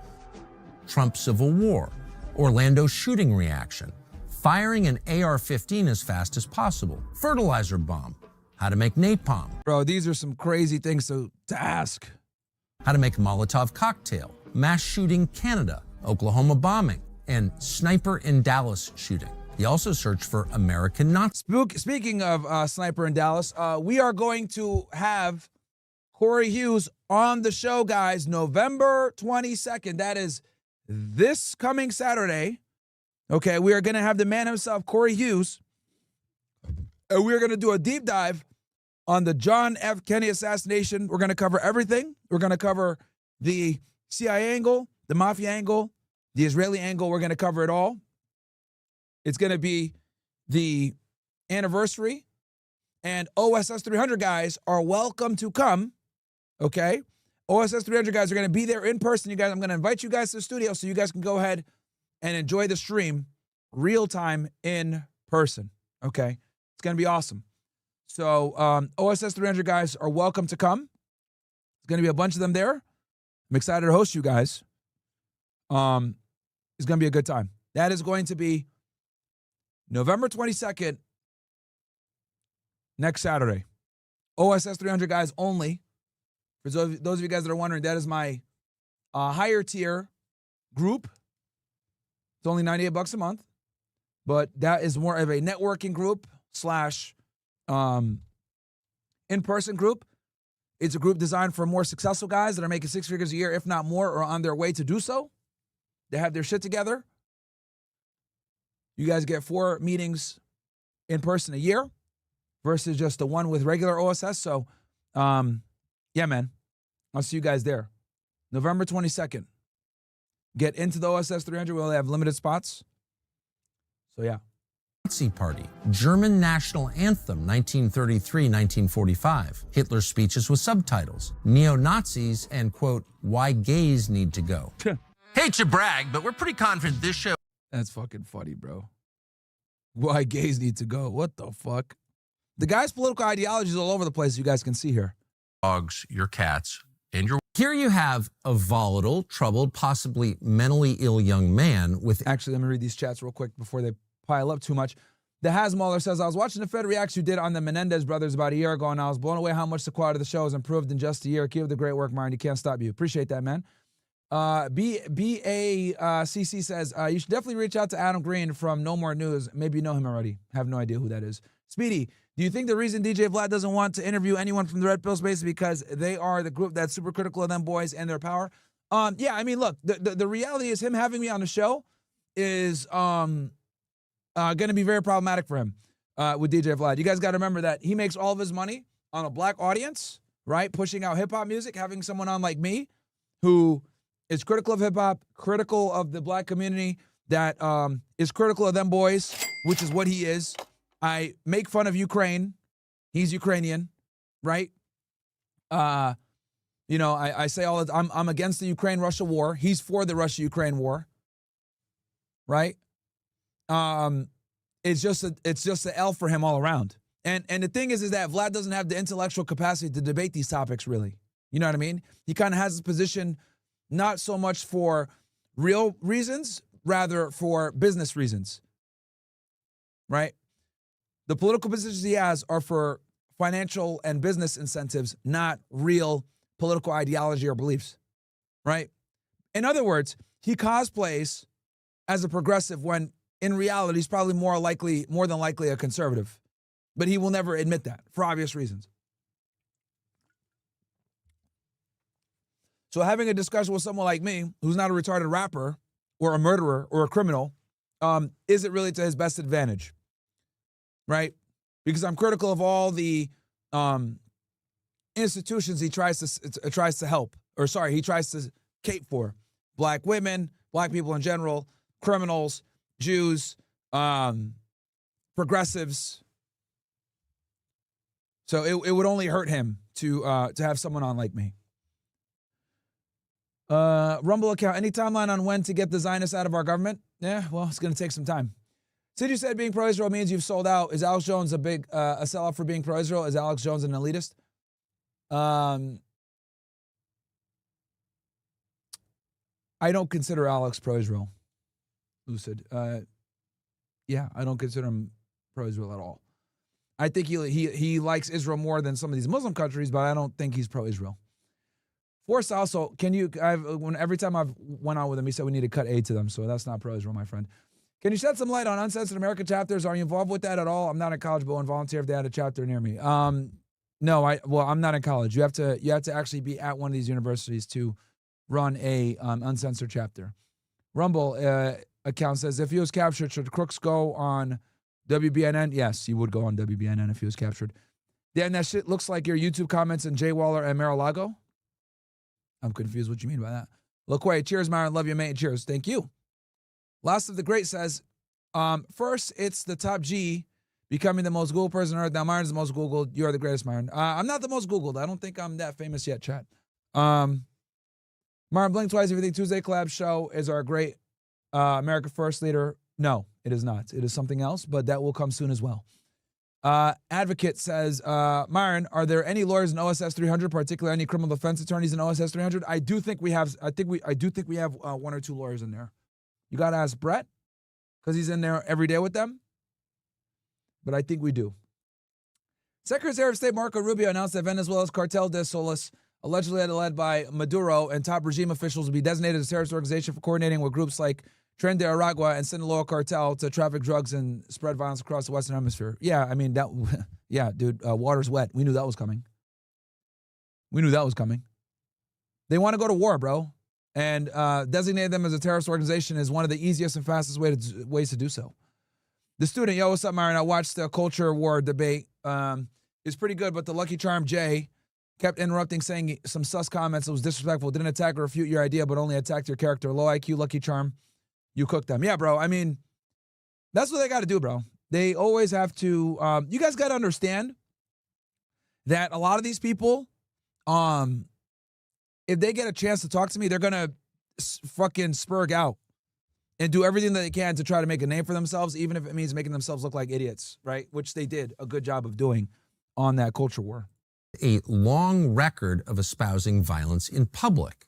Trump Civil War, Orlando shooting reaction, firing an AR-15 as fast as possible, fertilizer bomb, how to make napalm. Bro, these are some crazy things to ask. How to make Molotov cocktail, mass shooting Canada, Oklahoma bombing, and sniper in Dallas shooting. He also searched for American Nazis. Speaking of sniper in Dallas, we are going to have Corey Hughes on the show, guys, November 22nd. That is this coming Saturday. Okay, we are going to have the man himself, Corey Hughes, and we're going to do a deep dive on the John F. Kennedy assassination. We're going to cover everything. We're going to cover the CIA angle, the mafia angle, the Israeli angle. We're going to cover it all. It's going to be the anniversary, and OSS 300 guys are welcome to come, okay? OSS 300 guys are going to be there in person. You guys, I'm going to invite you guys to the studio so you guys can go ahead and enjoy the stream real time in person, okay? It's going to be awesome. So OSS 300 guys are welcome to come. There's going to be a bunch of them there. I'm excited to host you guys. It's going to be a good time. That is going to be November 22nd, next Saturday. OSS 300 guys only. For those of you guys that are wondering, that is my higher tier group. It's only $98 a month, but that is more of a networking group slash in-person group. It's a group designed for more successful guys that are making six figures a year, if not more, or on their way to do so. They have their shit together. You guys get 4 meetings in person a year versus just the one with regular OSS. So, yeah, man, I'll see you guys there. November 22nd. Get into the OSS 300. We only have limited spots. So, yeah. Nazi Party, German national anthem, 1933-1945, Hitler's speeches with subtitles, neo-Nazis, and, quote, why gays need to go. Hate to brag, but we're pretty confident this show. That's fucking funny, bro. Why gays need to go. What the fuck? The guy's political ideology is all over the place, you guys can see here. Dogs, your cats, and your... Here you have a volatile, troubled, possibly mentally ill young man with... Actually, let me read these chats real quick before they pile up too much. The Hasmauler says, I was watching the Fed reaction you did on the Menendez brothers about a year ago, and I was blown away how much the quality of the show has improved in just a year. Keep up the great work, Myron. You can't stop you. Appreciate that, man. BACC says, you should definitely reach out to Adam Green from No More News. Maybe you know him already. Have no idea who that is. Speedy, do you think the reason DJ Vlad doesn't want to interview anyone from the Red Pill space is because they are the group that's super critical of them boys and their power? Yeah, I mean, look, the reality is him having me on the show is going to be very problematic for him with DJ Vlad. You guys got to remember that he makes all of his money on a black audience, right? Pushing out hip-hop music, having someone on like me who is critical of hip-hop, critical of the black community, that is critical of them boys, which is what he is. I make fun of Ukraine. He's Ukrainian, right? You know, I say all the I'm against the Ukraine-Russia war. He's for the Russia-Ukraine war, right? It's just an L for him all around. And the thing is that Vlad doesn't have the intellectual capacity to debate these topics, really. You know what I mean? He kind of has his position not so much for real reasons, rather for business reasons, right? The political positions he has are for financial and business incentives, not real political ideology or beliefs, right? In other words, he cosplays as a progressive when in reality he's probably more than likely a conservative, but he will never admit that for obvious reasons. So having a discussion with someone like me, who's not a retarded rapper or a murderer or a criminal, isn't really to his best advantage, right? Because I'm critical of all the institutions he tries to help, or sorry, he tries to cape for. Black women, black people in general, criminals, Jews, progressives. So it would only hurt him to have someone on like me. Rumble account, any timeline on when to get the Zionists out of our government? Yeah, well, it's going to take some time. Sid, you said being pro-Israel means you've sold out. Is Alex Jones a sellout for being pro-Israel? Is Alex Jones an elitist? I don't consider Alex pro-Israel. Lucid. Yeah, I don't consider him pro-Israel at all. I think he likes Israel more than some of these Muslim countries, but I don't think he's pro-Israel. Force also, every time I've went on with him, he said we need to cut aid to them, so that's not pro-Israel, my friend. Can you shed some light on Uncensored America chapters? Are you involved with that at all? I'm not in college, but I volunteer if they had a chapter near me. No, I'm not in college. You have to actually be at one of these universities to run a uncensored chapter. Rumble account says, if he was captured, should Crooks go on WBNN? Yes, he would go on WBNN if he was captured. Dan, that shit looks like your YouTube comments in Jay Waller and Mar-a-Lago. I'm confused what you mean by that. Look away. Cheers, Myron. Love you, mate. Cheers. Thank you. Last of the Great says, first, it's the top G becoming the most Googled person on earth. Now, Myron's the most Googled. You're the greatest, Myron. I'm not the most Googled. I don't think I'm that famous yet, chat. Myron, blink twice. Everything Tuesday collab show is our great America First leader. No, it is not. It is something else, but that will come soon as well. Advocate says, Myron, are there any lawyers in OSS 300, particularly any criminal defense attorneys in OSS 300? I do think we have one or two lawyers in there. You got to ask Brett because he's in there every day with them. But I think we do. Secretary of State Marco Rubio announced that Venezuela's Cartel de Solis, allegedly led by Maduro and top regime officials, will be designated as a terrorist organization for coordinating with groups like Tren de Aragua and Sinaloa Cartel to traffic drugs and spread violence across the Western Hemisphere. Yeah, I mean, yeah, dude, water's wet. We knew that was coming. They want to go to war, bro. And designating them as a terrorist organization is one of the easiest and fastest ways to do so. The student, yo, what's up, Myron? I watched the culture war debate. It's pretty good, but the Lucky Charm Jay kept interrupting, saying some sus comments. It was disrespectful. Didn't attack or refute your idea, but only attacked your character. Low IQ, Lucky Charm. You cooked them. Yeah, bro. I mean, that's what they got to do, bro. They always have to. You guys got to understand that a lot of these people, if they get a chance to talk to me, they're going to fucking spurg out and do everything that they can to try to make a name for themselves, even if it means making themselves look like idiots, right? Which they did a good job of doing on that culture war. A long record of espousing violence in public.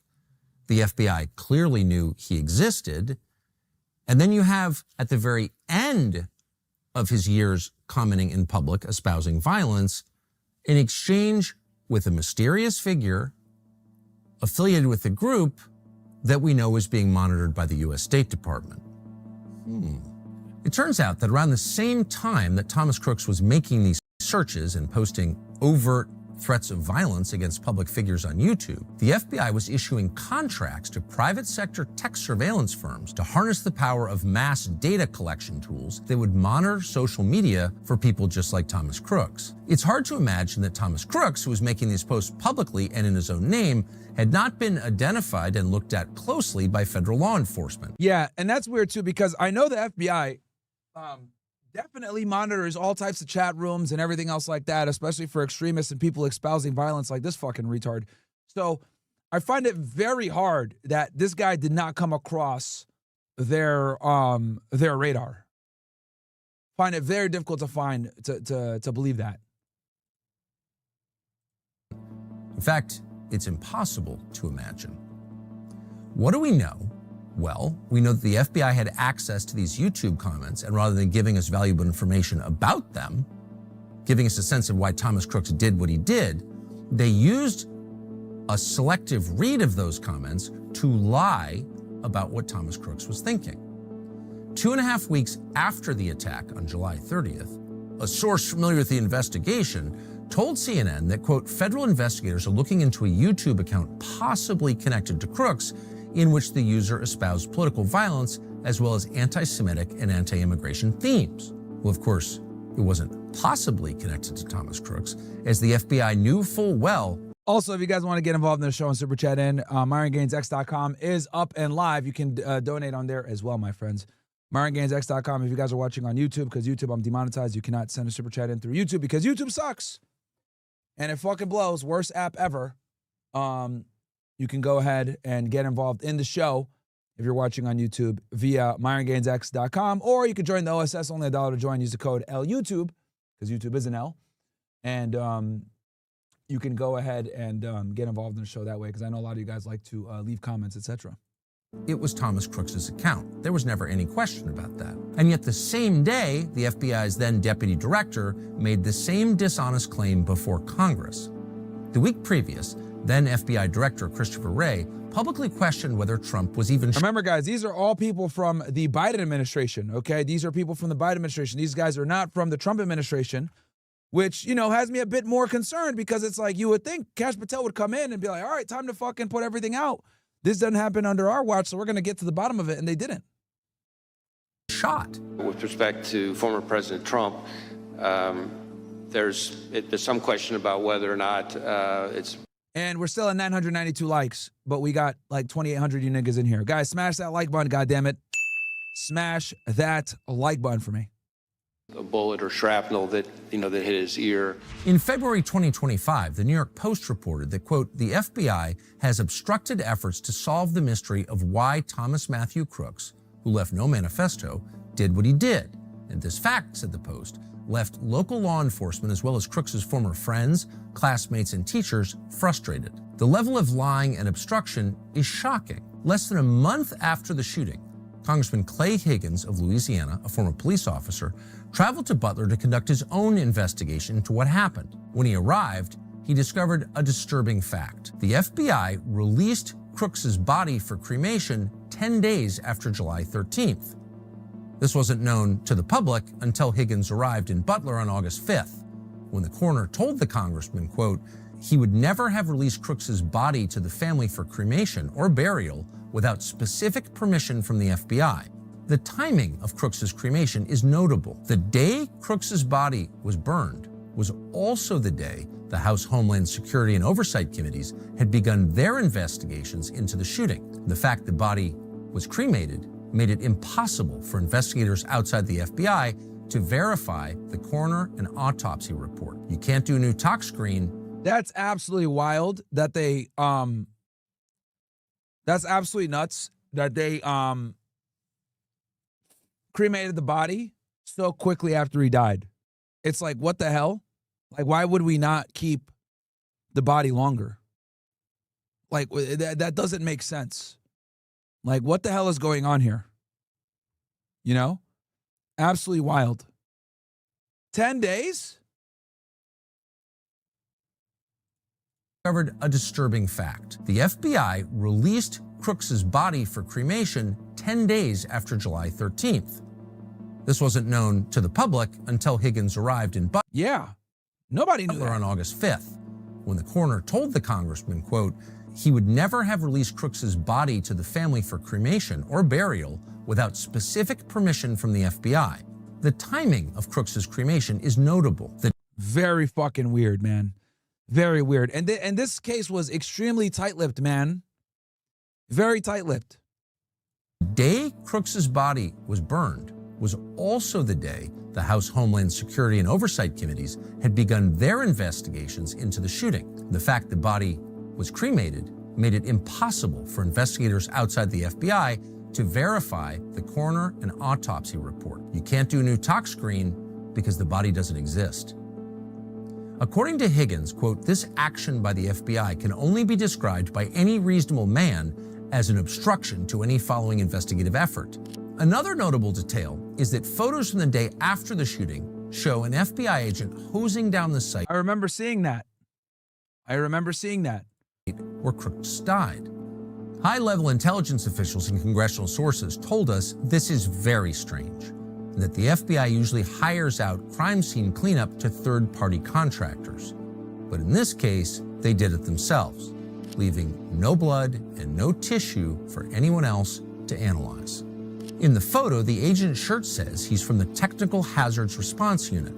The FBI clearly knew he existed, And then you have, at the very end of his years commenting in public, espousing violence, an exchange with a mysterious figure affiliated with the group that we know is being monitored by the U.S. State Department. It turns out that around the same time that Thomas Crooks was making these searches and posting overt threats of violence against public figures on YouTube, the FBI was issuing contracts to private sector tech surveillance firms to harness the power of mass data collection tools that would monitor social media for people just like Thomas Crooks. It's hard to imagine that Thomas Crooks, who was making these posts publicly and in his own name, had not been identified and looked at closely by federal law enforcement. Yeah, and that's weird too, because I know the FBI definitely monitors all types of chat rooms and everything else like that, especially for extremists and people espousing violence like this fucking retard. So I find it very hard that this guy did not come across their radar. Find it very difficult to believe that. In fact, it's impossible to imagine. What do we know? Well, we know that the FBI had access to these YouTube comments, and rather than giving us valuable information about them, giving us a sense of why Thomas Crooks did what he did, they used a selective read of those comments to lie about what Thomas Crooks was thinking. 2.5 weeks after the attack on July 30th, a source familiar with the investigation told CNN that, quote, federal investigators are looking into a YouTube account possibly connected to Crooks in which the user espoused political violence as well as anti-Semitic and anti-immigration themes. Well, of course, it wasn't possibly connected to Thomas Crooks, as the FBI knew full well. Also, if you guys want to get involved in the show and super chat in, MyronGainsX.com is up and live. You can donate on there as well, my friends. MyronGainsX.com. If you guys are watching on YouTube, because YouTube, I'm demonetized, you cannot send a super chat in through YouTube because YouTube sucks. And it fucking blows. Worst app ever. You can go ahead and get involved in the show if you're watching on YouTube via MyronGainsX.com, or you could join the OSS, only $1 to join. Use the code LYouTube, because YouTube is an L. And you can go ahead and get involved in the show that way, because I know a lot of you guys like to leave comments, etc. It was Thomas Crooks' account. There was never any question about that. And yet the same day, the FBI's then deputy director made the same dishonest claim before Congress. The week previous, then FBI Director Christopher Wray publicly questioned whether Trump was even... Remember, guys, these are all people from the Biden administration, okay? These are people from the Biden administration. These guys are not from the Trump administration, which, you know, has me a bit more concerned, because it's like you would think Kash Patel would come in and be like, all right, time to fucking put everything out. This doesn't happen under our watch, so we're going to get to the bottom of it, and they didn't. Shot. With respect to former President Trump, there's some question about whether or not it's... And we're still at 992 likes, but we got like 2,800 you niggas in here. Guys, smash that like button, goddammit. Smash that like button for me. A bullet or shrapnel that hit his ear. In February 2025, the New York Post reported that, quote, the FBI has obstructed efforts to solve the mystery of why Thomas Matthew Crooks, who left no manifesto, did what he did. And this fact, said the Post, left local law enforcement as well as Crooks' former friends, classmates, and teachers frustrated. The level of lying and obstruction is shocking. Less than a month after the shooting, Congressman Clay Higgins of Louisiana, a former police officer, traveled to Butler to conduct his own investigation into what happened. When he arrived, he discovered a disturbing fact. The FBI released Crooks' body for cremation 10 days after July 13th. This wasn't known to the public until Higgins arrived in Butler on August 5th, when the coroner told the congressman, quote, he would never have released Crooks' body to the family for cremation or burial without specific permission from the FBI. The timing of Crooks' cremation is notable. The day Crooks' body was burned was also the day the House Homeland Security and Oversight Committees had begun their investigations into the shooting. The fact the body was cremated made it impossible for investigators outside the FBI to verify the coroner and autopsy report. You can't do a new tox screen. That's absolutely wild that they, that's absolutely nuts that they, cremated the body so quickly after he died. It's like, what the hell? Like, why would we not keep the body longer? Like, that doesn't make sense. Like, what the hell is going on here? You know? Absolutely wild. 10 days? Discovered a disturbing fact. The FBI released Crooks's body for cremation 10 days after July 13th. This wasn't known to the public until Higgins arrived in Butler. Yeah. Nobody knew that. On August 5th, when the coroner told the congressman, quote, he would never have released Crooks's body to the family for cremation or burial without specific permission from the FBI. The timing of Crooks's cremation is notable. Very fucking weird, man. Very weird. And this case was extremely tight-lipped, man. Very tight-lipped. The day Crooks's body was burned was also the day the House Homeland Security and Oversight Committees had begun their investigations into the shooting. The fact the body was cremated made it impossible for investigators outside the FBI to verify the coroner and autopsy report. You can't do a new tox screen because the body doesn't exist. According to Higgins, quote, this action by the FBI can only be described by any reasonable man as an obstruction to any following investigative effort. Another notable detail is that photos from the day after the shooting show an FBI agent hosing down the site. I remember seeing that. Where Crooks died. High-level intelligence officials and congressional sources told us this is very strange, and that the FBI usually hires out crime scene cleanup to third-party contractors. But in this case, they did it themselves, leaving no blood and no tissue for anyone else to analyze. In the photo, the agent's shirt says he's from the Technical Hazards Response Unit.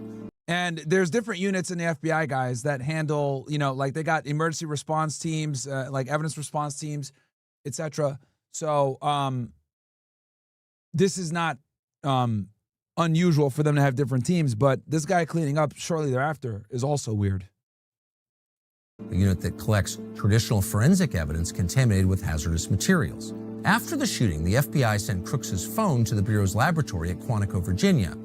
And there's different units in the FBI, guys, that handle, you know, like they got emergency response teams, like evidence response teams, etc. So this is not unusual for them to have different teams, but this guy cleaning up shortly thereafter is also weird. A unit that collects traditional forensic evidence contaminated with hazardous materials. After the shooting, the FBI sent Crooks's phone to the Bureau's laboratory at Quantico, Virginia.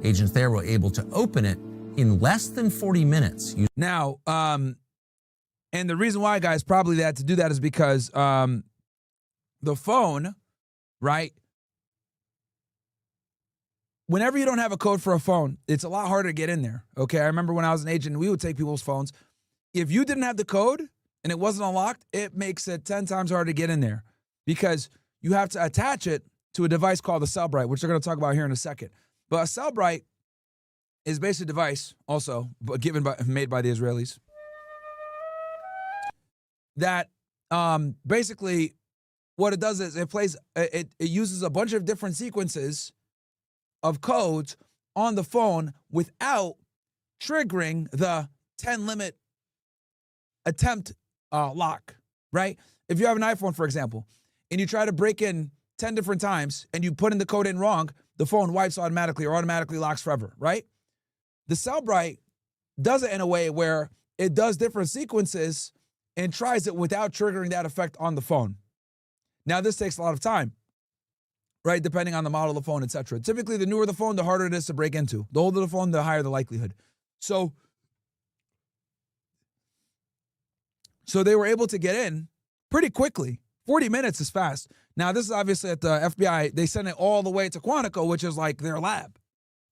Agents there were able to open it in less than 40 minutes. Now, and the reason why, guys, probably they had to do that is because the phone, right? Whenever you don't have a code for a phone, it's a lot harder to get in there, okay? I remember when I was an agent, we would take people's phones. If you didn't have the code and it wasn't unlocked, it makes it 10 times harder to get in there because you have to attach it to a device called a Cellebrite, which we're going to talk about here in a second. But a Cellebrite is basically a device also made by the Israelis that basically what it does is it uses a bunch of different sequences of codes on the phone without triggering the 10 limit attempt lock, right? If you have an iPhone, for example, and you try to break in 10 different times and you put in the code in wrong, the phone wipes automatically or automatically locks forever, right? The Cellebrite does it in a way where it does different sequences and tries it without triggering that effect on the phone. Now, this takes a lot of time, right? Depending on the model of the phone, etc. Typically, the newer the phone, the harder it is to break into. The older the phone, the higher the likelihood. So they were able to get in pretty quickly. 40 minutes is fast. Now, this is obviously at the FBI. They sent it all the way to Quantico, which is like their lab,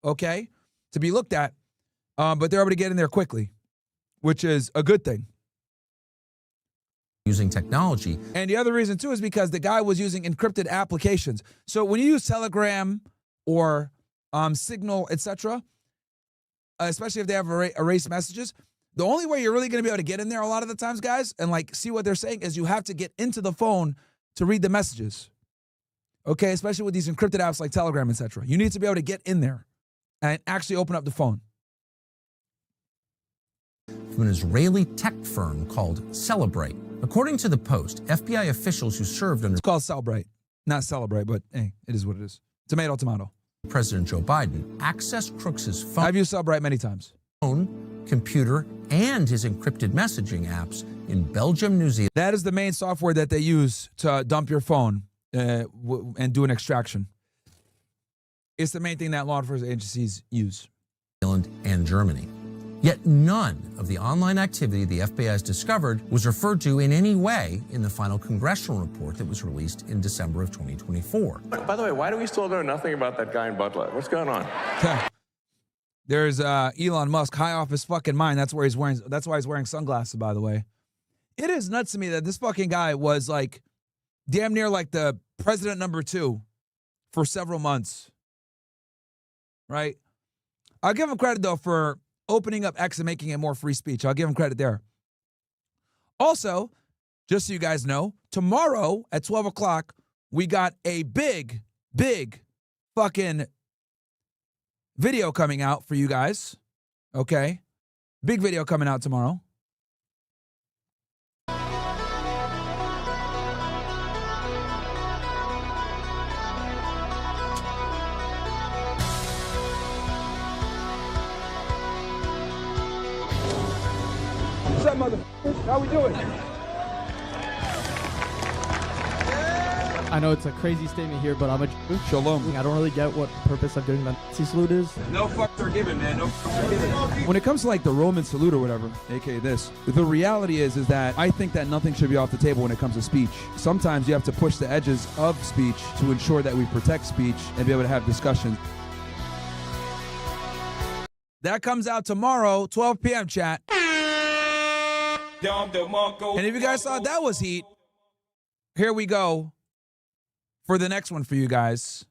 okay, to be looked at. But they're able to get in there quickly, which is a good thing. Using technology. And the other reason, too, is because the guy was using encrypted applications. So when you use Telegram or Signal, etc., especially if they have erased messages, the only way you're really going to be able to get in there a lot of the times, guys, and like see what they're saying is you have to get into the phone to read the messages. Okay, especially with these encrypted apps like Telegram, etc. You need to be able to get in there and actually open up the phone. From an Israeli tech firm called Cellebrite. According to the Post, FBI officials who served under... It's called Cellebrite, not Cellebrite, but hey, it is what it is. Tomato, tomato. President Joe Biden accessed Crooks's phone. I've used Cellebrite many times. Phone, computer, and his encrypted messaging apps in Belgium, New Zealand. That is the main software that they use to dump your phone and do an extraction. It's the main thing that law enforcement agencies use. And Germany. Yet none of the online activity the FBI has discovered was referred to in any way in the final congressional report that was released in December of 2024. By the way, why do we still know nothing about that guy in Butler? What's going on? There's Elon Musk high off his fucking mind. That's why he's wearing sunglasses, by the way. It is nuts to me that this fucking guy was like damn near like the president #2 for several months. Right? I'll give him credit though for opening up X and making it more free speech. I'll give him credit there. Also, just so you guys know, tomorrow at 12 o'clock, we got a big fucking video coming out for you guys. Okay? Big video coming out tomorrow. What's up, motherfuckers? How we doing? I know it's a crazy statement here, but I'm a Jew. Shalom. I don't really get what the purpose of doing the Nazi salute is. No fucks are given, man. No fucks are given. When it comes to like the Roman salute or whatever, aka this, the reality is that I think that nothing should be off the table when it comes to speech. Sometimes you have to push the edges of speech to ensure that we protect speech and be able to have discussions. That comes out tomorrow, 12 p.m. chat. And if you guys thought that was heat, here we go for the next one for you guys.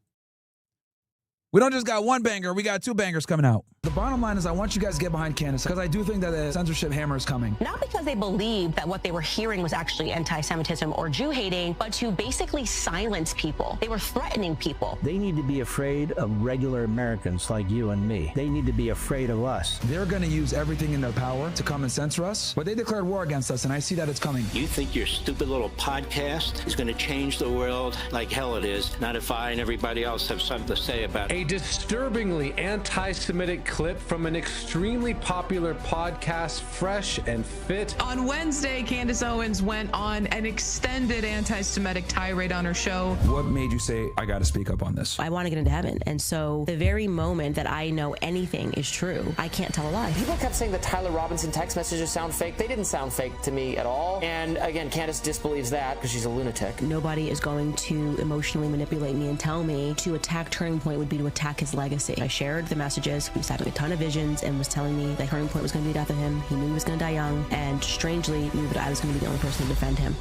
We don't just got one banger, we got two bangers coming out. The bottom line is I want you guys to get behind Candace because I do think that the censorship hammer is coming. Not because they believed that what they were hearing was actually anti-Semitism or Jew hating, but to basically silence people. They were threatening people. They need to be afraid of regular Americans like you and me. They need to be afraid of us. They're going to use everything in their power to come and censor us, but they declared war against us, and I see that it's coming. You think your stupid little podcast is going to change the world like hell it is? Not if I and everybody else have something to say about it. A disturbingly anti-Semitic clip from an extremely popular podcast, Fresh and Fit. On Wednesday, Candace Owens went on an extended anti-Semitic tirade on her show. What made you say, I got to speak up on this? I want to get into heaven. And so the very moment that I know anything is true, I can't tell a lie. People kept saying that Tyler Robinson text messages sound fake. They didn't sound fake to me at all. And again, Candace disbelieves that because she's a lunatic. Nobody is going to emotionally manipulate me and tell me to attack Turning Point would be to attack his legacy. I shared the messages. He was having a ton of visions and was telling me that Turning Point was going to be the death of him. He knew he was going to die young and strangely knew that I was going to be the only person to defend him.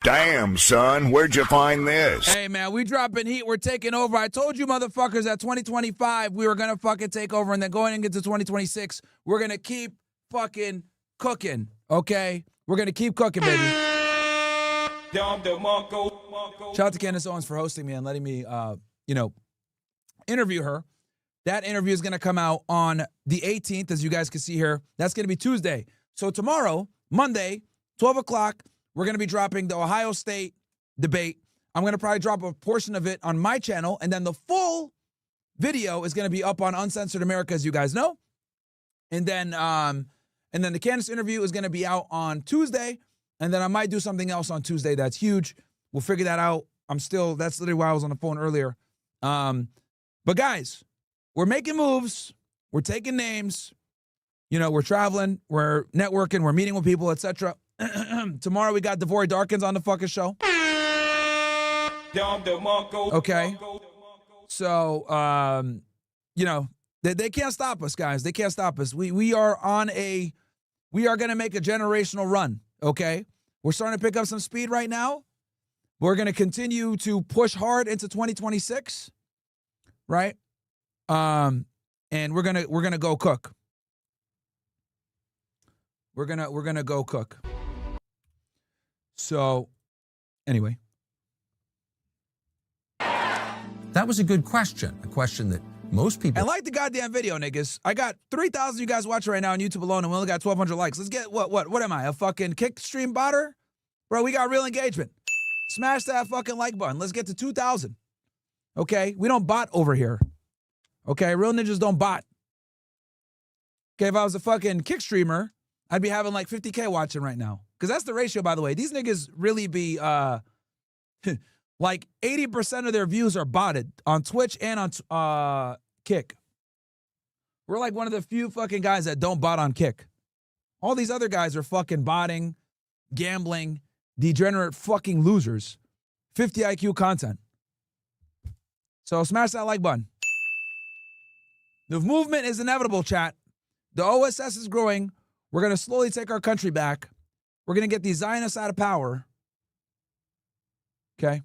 Damn, son, where'd you find this? Hey, man, we dropping heat. We're taking over. I told you motherfuckers that 2025, we were going to fucking take over, and then going into 2026, we're going to keep fucking cooking, okay? We're going to keep cooking, baby. Shout out to Candace Owens for hosting me and letting me, interview her. That interview is going to come out on the 18th, as you guys can see here. That's going to be Tuesday. So tomorrow, Monday, 12 o'clock, we're going to be dropping the Ohio State debate. I'm going to probably drop a portion of it on my channel, and then the full video is going to be up on Uncensored America, as you guys know. And then the Candace interview is going to be out on Tuesday, and then I might do something else on Tuesday that's huge. We'll figure that out. That's literally why I was on the phone earlier. But guys, we're making moves. We're taking names. We're traveling. We're networking. We're meeting with people, etc. Tomorrow we got Devory Darkins on the fucking show. Okay. So, they can't stop us, guys. They can't stop us. We are going to make a generational run, okay? We're starting to pick up some speed right now. We're going to continue to push hard into 2026, right? And we're going to go cook. We're going to go cook. So, anyway. That was a good question. A question that most people... And like the goddamn video, niggas. I got 3,000 you guys watching right now on YouTube alone, and we only got 1,200 likes. Let's get, what am I, a fucking kick stream botter? Bro, we got real engagement. Smash that fucking like button. Let's get to 2,000. Okay? We don't bot over here. Okay? Real ninjas don't bot. Okay, if I was a fucking kick streamer, I'd be having like 50K watching right now. Because that's the ratio, by the way. These niggas really be, like 80% of their views are botted on Twitch and on Kick. We're like one of the few fucking guys that don't bot on Kick. All these other guys are fucking botting, gambling, degenerate fucking losers. 50 IQ content. So smash that like button. The movement is inevitable, chat. The OSS is growing. We're going to slowly take our country back. We're going to get these Zionists out of power. Okay?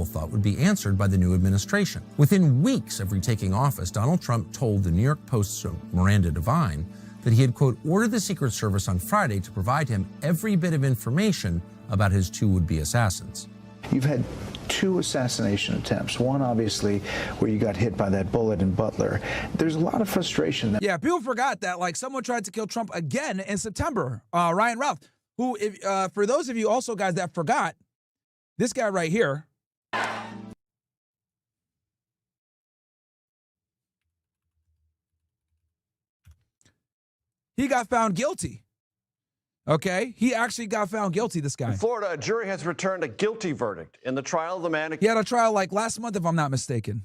Thought would be answered by the new administration. Within weeks of retaking office, Donald Trump told the New York Post's Miranda Devine that he had, quote, ordered the Secret Service on Friday to provide him every bit of information about his two would-be assassins. You've had two assassination attempts. One, obviously, where you got hit by that bullet in Butler. There's a lot of frustration. Yeah, people forgot that, like, someone tried to kill Trump again in September. Ryan Routh, who, for those of you also guys that forgot, this guy right here, he got found guilty. Okay? He actually got found guilty, this guy. In Florida, a jury has returned a guilty verdict in the trial of the man He had a trial like last month, if I'm not mistaken.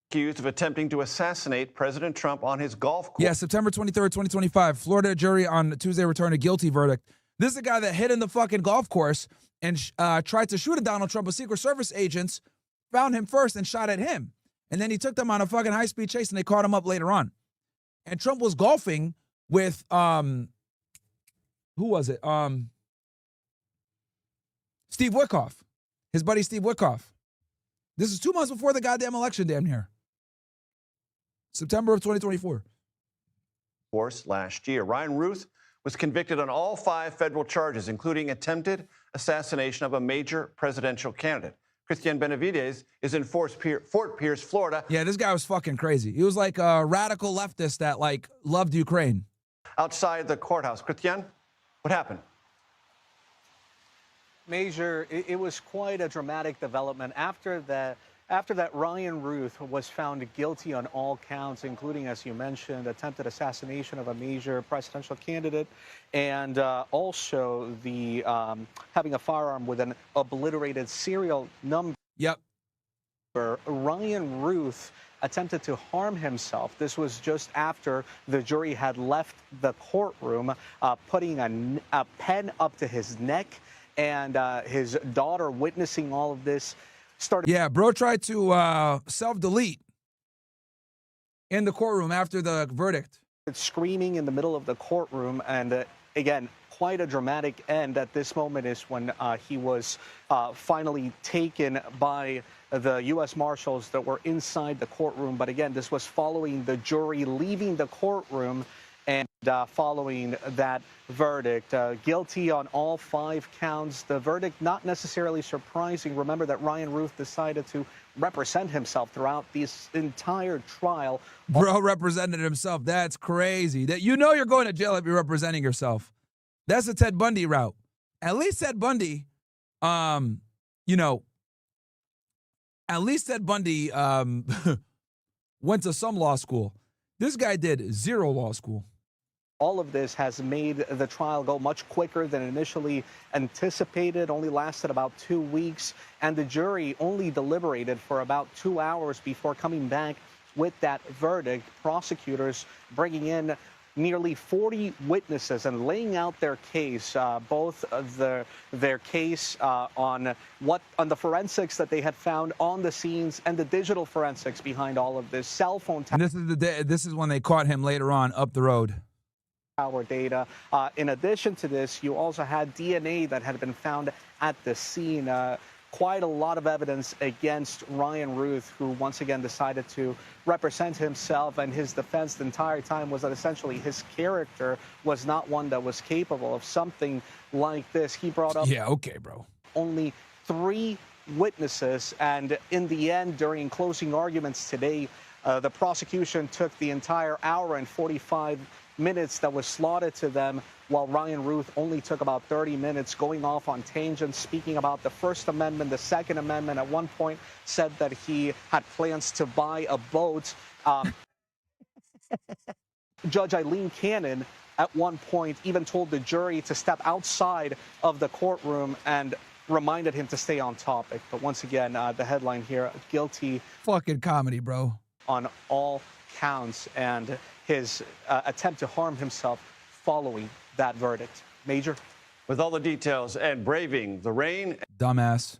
accused of attempting to assassinate President Trump on his golf course. Yeah, September 23rd, 2025. Florida jury on Tuesday returned a guilty verdict. This is the guy that hid in the fucking golf course and tried to shoot at Donald Trump. But Secret Service agents found him first and shot at him. And then he took them on a fucking high-speed chase and they caught him up later on. And Trump was golfing with, who was it? Steve Wickoff, his buddy Steve Wickoff. This is 2 months before the goddamn election, damn near. September of 2024. Course last year. Ryan Routh was convicted on all 5 federal charges, including attempted assassination of a major presidential candidate. Christian Benavides is in Fort Pierce, Florida. Yeah, this guy was fucking crazy. He was like a radical leftist that like loved Ukraine. Outside the courthouse. Christian, what happened? Major, it was quite a dramatic development. After that, Ryan Routh was found guilty on all counts, including, as you mentioned, attempted assassination of a major presidential candidate, and also the having a firearm with an obliterated serial number. Yep. Ryan Routh attempted to harm himself. This was just after the jury had left the courtroom, putting a pen up to his neck, and his daughter witnessing all of this started. Yeah, bro tried to self-delete in the courtroom after the verdict. Screaming in the middle of the courtroom, and again, quite a dramatic end. At this moment is when he was finally taken by the U.S. Marshals that were inside the courtroom. But again, this was following the jury leaving the courtroom and following that verdict. Guilty on all 5 counts. The verdict not necessarily surprising. Remember that Ryan Routh decided to represent himself throughout this entire trial. Bro represented himself. That's crazy. That you know you're going to jail if you're representing yourself. That's the Ted Bundy route. At least Ted Bundy, you know, at least Ted Bundy went to some law school. This guy did 0 law school. All of this has made the trial go much quicker than initially anticipated, only lasted about 2 weeks, and the jury only deliberated for about 2 hours before coming back with that verdict. Prosecutors bringing in nearly 40 witnesses and laying out their case, both their case on the forensics that they had found on the scenes and the digital forensics behind all of this, cell phone. And this is when they caught him later on up the road. Our data. In addition to this, you also had DNA that had been found at the scene. Quite a lot of evidence against Ryan Routh, who once again decided to represent himself, and his defense the entire time was that essentially his character was not one that was capable of something like this. He brought up only 3 witnesses, and in the end, during closing arguments today, the prosecution took the entire hour and 45 minutes that was slotted to them, while Ryan Routh only took about 30 minutes, going off on tangents, speaking about the First Amendment, the Second Amendment. At one point said that he had plans to buy a boat. Judge Eileen at one point even told the jury to step outside of the courtroom and reminded him to stay on topic. But once again, the headline here, guilty. Fucking comedy, bro. On all counts, and his attempt to harm himself following that verdict. Major? With all the details and braving the rain. Dumbass.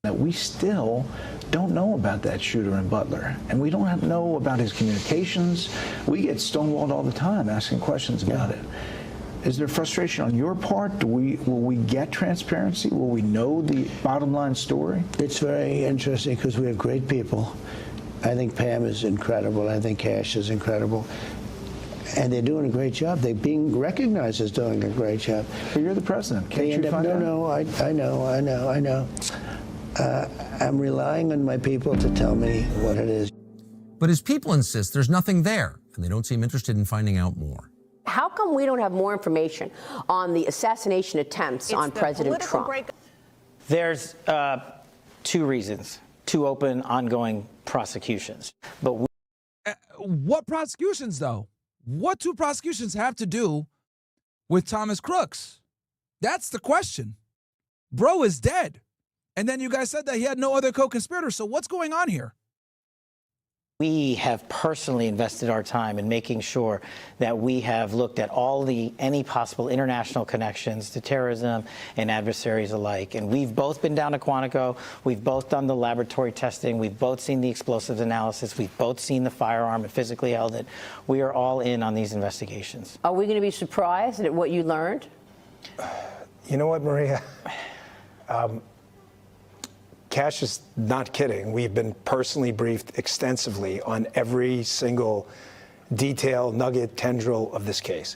That we still don't know about that shooter in Butler, and we don't know about his communications. We get stonewalled all the time asking questions about it. Is there frustration on your part? Will we get transparency? Will we know the bottom line story? It's very interesting because we have great people. I think Pam is incredible. I think Kash is incredible. And they're doing a great job. They're being recognized as doing a great job. But you're the president. Can't you find out? No, I know. I'm relying on my people to tell me what it is. But his people insist there's nothing there, and they don't seem interested in finding out more. How come we don't have more information on the assassination attempts on President Trump? There's two reasons, two open, ongoing prosecutions. But what prosecutions, though? What two prosecutions have to do with Thomas Crooks? That's the question. Bro is dead. And then you guys said that he had no other co-conspirators. So what's going on here? we have personally invested our time in making sure that we have looked at any possible international connections to terrorism and adversaries alike. And we've both been down to Quantico. We've both done the laboratory testing. We've both seen the explosives analysis. We've both seen the firearm and physically held it. We are all in on these investigations. Are we going to be surprised at what you learned? You know what, Maria? Kash is not kidding. We've been personally briefed extensively on every single detail, nugget, tendril of this case.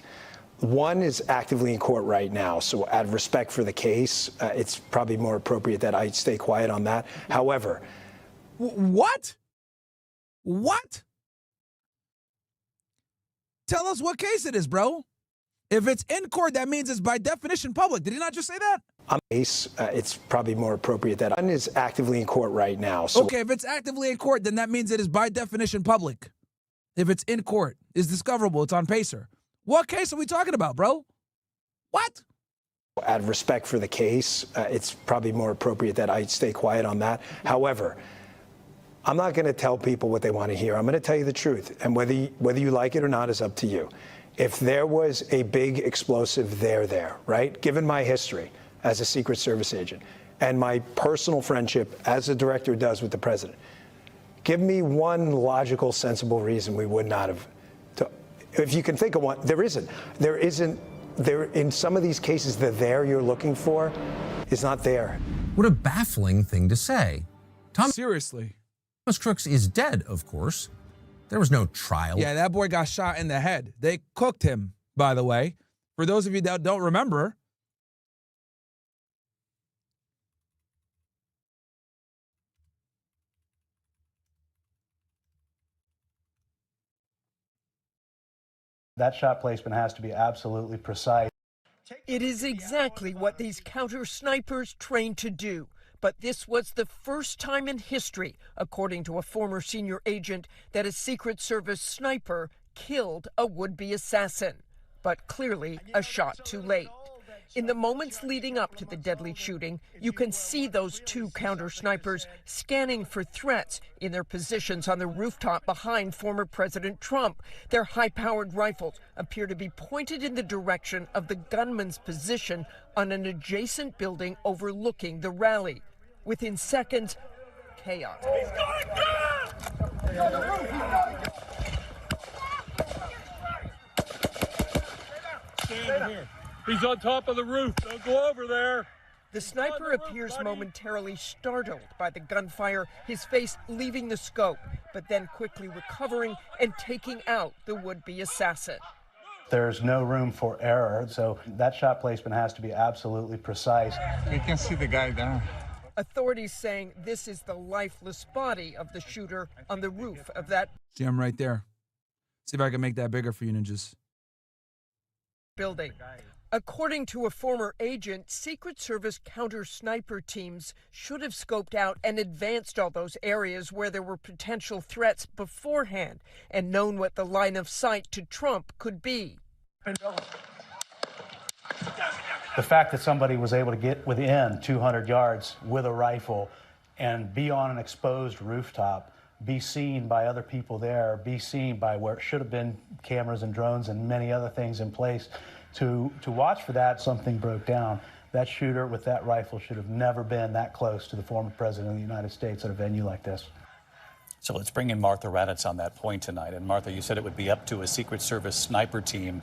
One is actively in court right now, so out of respect for the case, it's probably more appropriate that I stay quiet on that. However... What? What? Tell us what case it is, bro. If it's in court, that means it's by definition public. Did he not just say that? On the case, it's probably more appropriate that one is actively in court right now. So okay, if it's actively in court, then that means it is by definition public. If it's in court, it's discoverable, it's on Pacer. What case are we talking about, bro? What? Out of respect for the case, it's probably more appropriate that I stay quiet on that. However, I'm not going to tell people what they want to hear. I'm going to tell you the truth, and whether you like it or not is up to you. If there was a big explosive there, right? Given my history as a Secret Service agent and my personal friendship as a director does with the president, give me one logical, sensible reason we would not have. If you can think of one, there isn't. In some of these cases, the there you're looking for is not there. What a baffling thing to say. Seriously. Thomas Crooks is dead, of course. There was no trial. Yeah, that boy got shot in the head. They cooked him, by the way. For those of you that don't remember. That shot placement has to be absolutely precise. It is exactly what these counter snipers train to do. But this was the first time in history, according to a former senior agent, that a Secret Service sniper killed a would-be assassin. But clearly a shot too late. In the moments leading up to the deadly shooting, you can see those two counter snipers scanning for threats in their positions on the rooftop behind former President Trump. Their high-powered rifles appear to be pointed in the direction of the gunman's position on an adjacent building overlooking the rally. Within seconds, chaos. He's going down! Stand here. He's on top of the roof. Don't go over there. The sniper appears momentarily startled by the gunfire, his face leaving the scope, but then quickly recovering and taking out the would-be assassin. There's no room for error, so that shot placement has to be absolutely precise. We can see the guy down. Authorities saying this is the lifeless body of the shooter on the roof of that. See, I'm right there. See if I can make that bigger for you ninjas. Building. According to a former agent, Secret Service counter-sniper teams should have scoped out and advanced all those areas where there were potential threats beforehand and known what the line of sight to Trump could be. The fact that somebody was able to get within 200 yards with a rifle and be on an exposed rooftop, be seen by other people there, be seen by where it should have been cameras and drones and many other things in place to watch for that, something broke down. That shooter with that rifle should have never been that close to the former president of the United States at a venue like this. So let's bring in Martha Raddatz on that point tonight. And Martha, you said it would be up to a Secret Service sniper team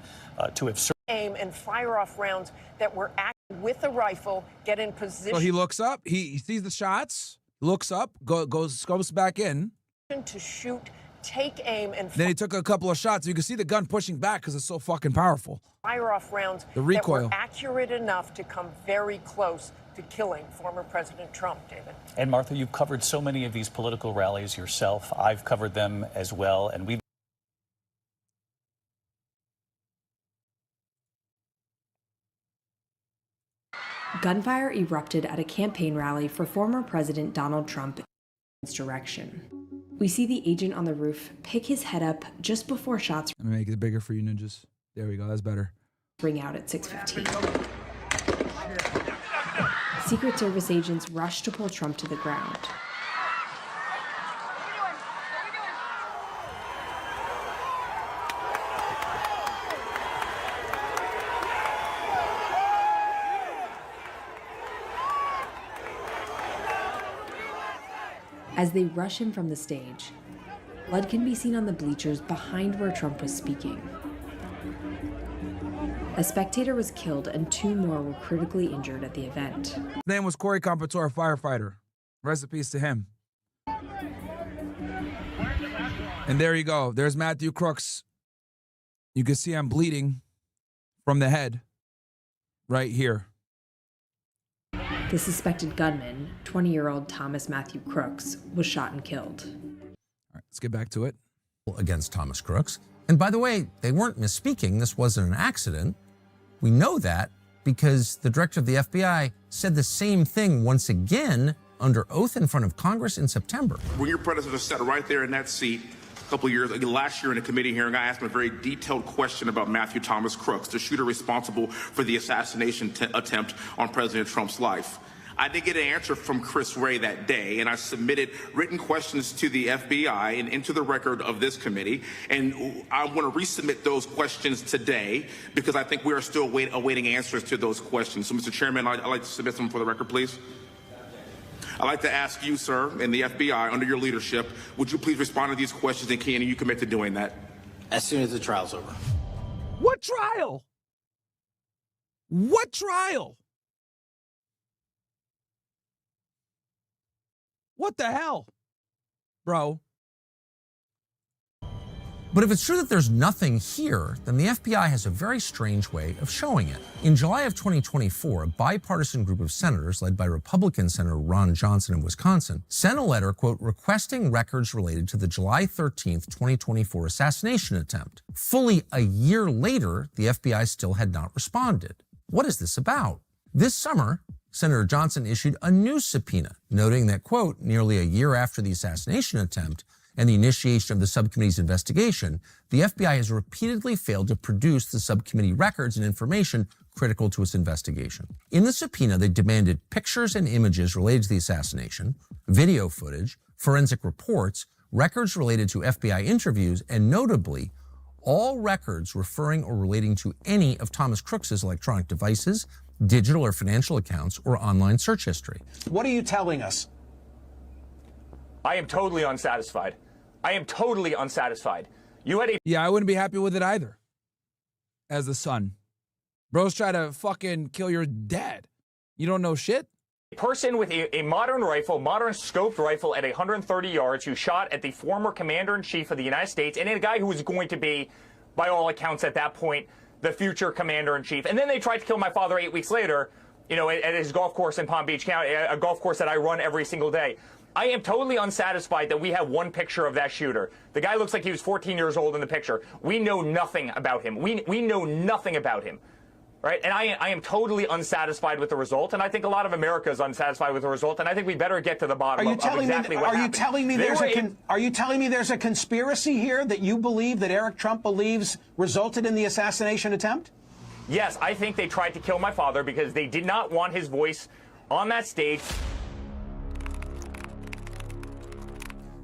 to have aim and fire off rounds that were active with a rifle, get in position. So he looks up, he sees the shots, looks up, goes back in. To shoot, take aim, and then he took a couple of shots. You can see the gun pushing back because it's so fucking powerful. Fire off rounds the recoil. that were accurate enough to come very close to killing former President Trump, David. And Martha, you've covered so many of these political rallies yourself. I've covered them as well, and we've Gunfire erupted at a campaign rally for former President Donald Trump in his direction. We see the agent on the roof pick his head up just before shots. Let me make it bigger for you ninjas. There we go, that's better. Ring out at 6:15. Secret Service agents rush to pull Trump to the ground. As they rush him from the stage, blood can be seen on the bleachers behind where Trump was speaking. A spectator was killed and 2 more were critically injured at the event. His name was Corey Competor, a firefighter. Rest in peace to him. And there you go. There's Matthew Crooks. You can see I'm bleeding from the head right here. The suspected gunman, 20-year-old Thomas Matthew Crooks, was shot and killed. All right, let's get back to it. Against Thomas Crooks. And by the way, they weren't misspeaking. This wasn't an accident. We know that because the director of the FBI said the same thing once again under oath in front of Congress in September. When your predecessor sat right there in that seat a couple of years, last year in a committee hearing, I asked him a very detailed question about Matthew Thomas Crooks, the shooter responsible for the assassination attempt on President Trump's life. I did get an answer from Chris Wray that day, and I submitted written questions to the FBI and into the record of this committee, and I want to resubmit those questions today because I think we are still awaiting answers to those questions. So, Mr. Chairman, I'd like to submit them for the record, please. I'd like to ask you, sir, and the FBI, under your leadership, would you please respond to these questions, and can you commit to doing that? As soon as the trial's over. What trial? What trial? What the hell, bro? But if it's true that there's nothing here, then the FBI has a very strange way of showing it. In July of 2024, a bipartisan group of senators led by Republican Senator Ron Johnson of Wisconsin sent a letter, quote, requesting records related to the July 13th, 2024 assassination attempt. Fully a year later, the FBI still had not responded. What is this about? This summer, Senator Johnson issued a new subpoena, noting that, quote, nearly a year after the assassination attempt and the initiation of the subcommittee's investigation, the FBI has repeatedly failed to produce the subcommittee records and information critical to its investigation. In the subpoena, they demanded pictures and images related to the assassination, video footage, forensic reports, records related to FBI interviews, and notably, all records referring or relating to any of Thomas Crooks's electronic devices, digital or financial accounts, or online search history. What are you telling us? I am totally unsatisfied. I am totally unsatisfied. You had a... Yeah, I wouldn't be happy with it either. As the son. Bros try to fucking kill your dad. You don't know shit? person with a modern rifle, modern scoped rifle at 130 yards who shot at the former commander-in-chief of the United States and a guy who was going to be, by all accounts at that point, the future commander-in-chief. And then they tried to kill my father 8 weeks later, you know, at his golf course in Palm Beach County, a golf course that I run every single day. I am totally unsatisfied that we have one picture of that shooter. The guy looks like he was 14 years old in the picture. We know nothing about him. We know nothing about him. Right? And I am totally unsatisfied with the result, and I think a lot of America is unsatisfied with the result, and I think we better get to the bottom of exactly what happened. Are you telling me there's a conspiracy here that you believe that Eric Trump believes resulted in the assassination attempt? Yes, I think they tried to kill my father because they did not want his voice on that stage.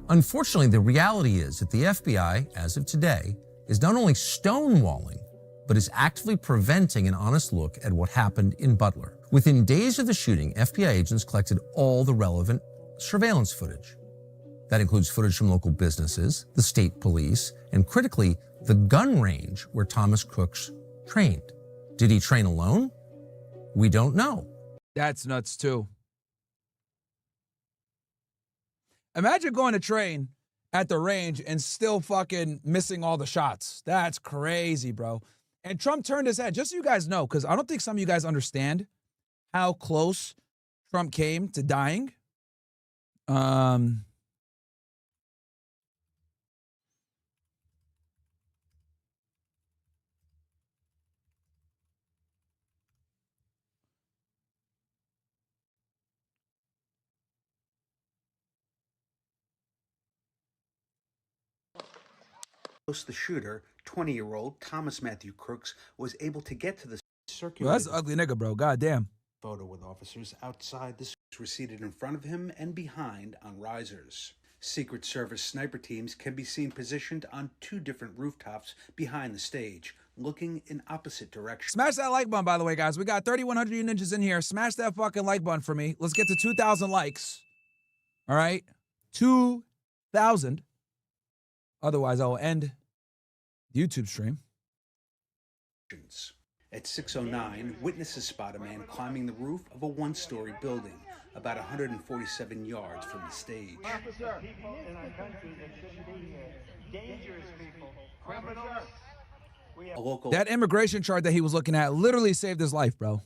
Unfortunately, the reality is that the FBI, as of today, is not only stonewalling, but is actively preventing an honest look at what happened in Butler. Within days of the shooting, FBI agents collected all the relevant surveillance footage. That includes footage from local businesses, the state police, and critically, the gun range where Thomas Crooks trained. Did he train alone? We don't know. That's nuts too. Imagine going to train at the range and still fucking missing all the shots. That's crazy, bro. And Trump turned his head, just so you guys know, because I don't think some of you guys understand how close Trump came to dying. The shooter, 20-year-old Thomas Matthew Crooks, was able to get to the circular. Well, that's an ugly nigga, bro. Goddamn. Photo with officers outside the were seated in front of him and behind on risers. Secret Service sniper teams can be seen positioned on 2 different rooftops behind the stage, looking in opposite directions. Smash that like button, by the way, guys. We got 3,100 ninjas in here. Smash that fucking like button for me. Let's get to 2,000 likes. All right? 2,000. Otherwise, I will end the YouTube stream. At 6:09, witnesses spot a man climbing the roof of a 1-story building, about 147 yards from the stage. Officer, people in our country that shouldn't be here. Dangerous people. Criminals. A local That immigration chart that he was looking at literally saved his life, bro.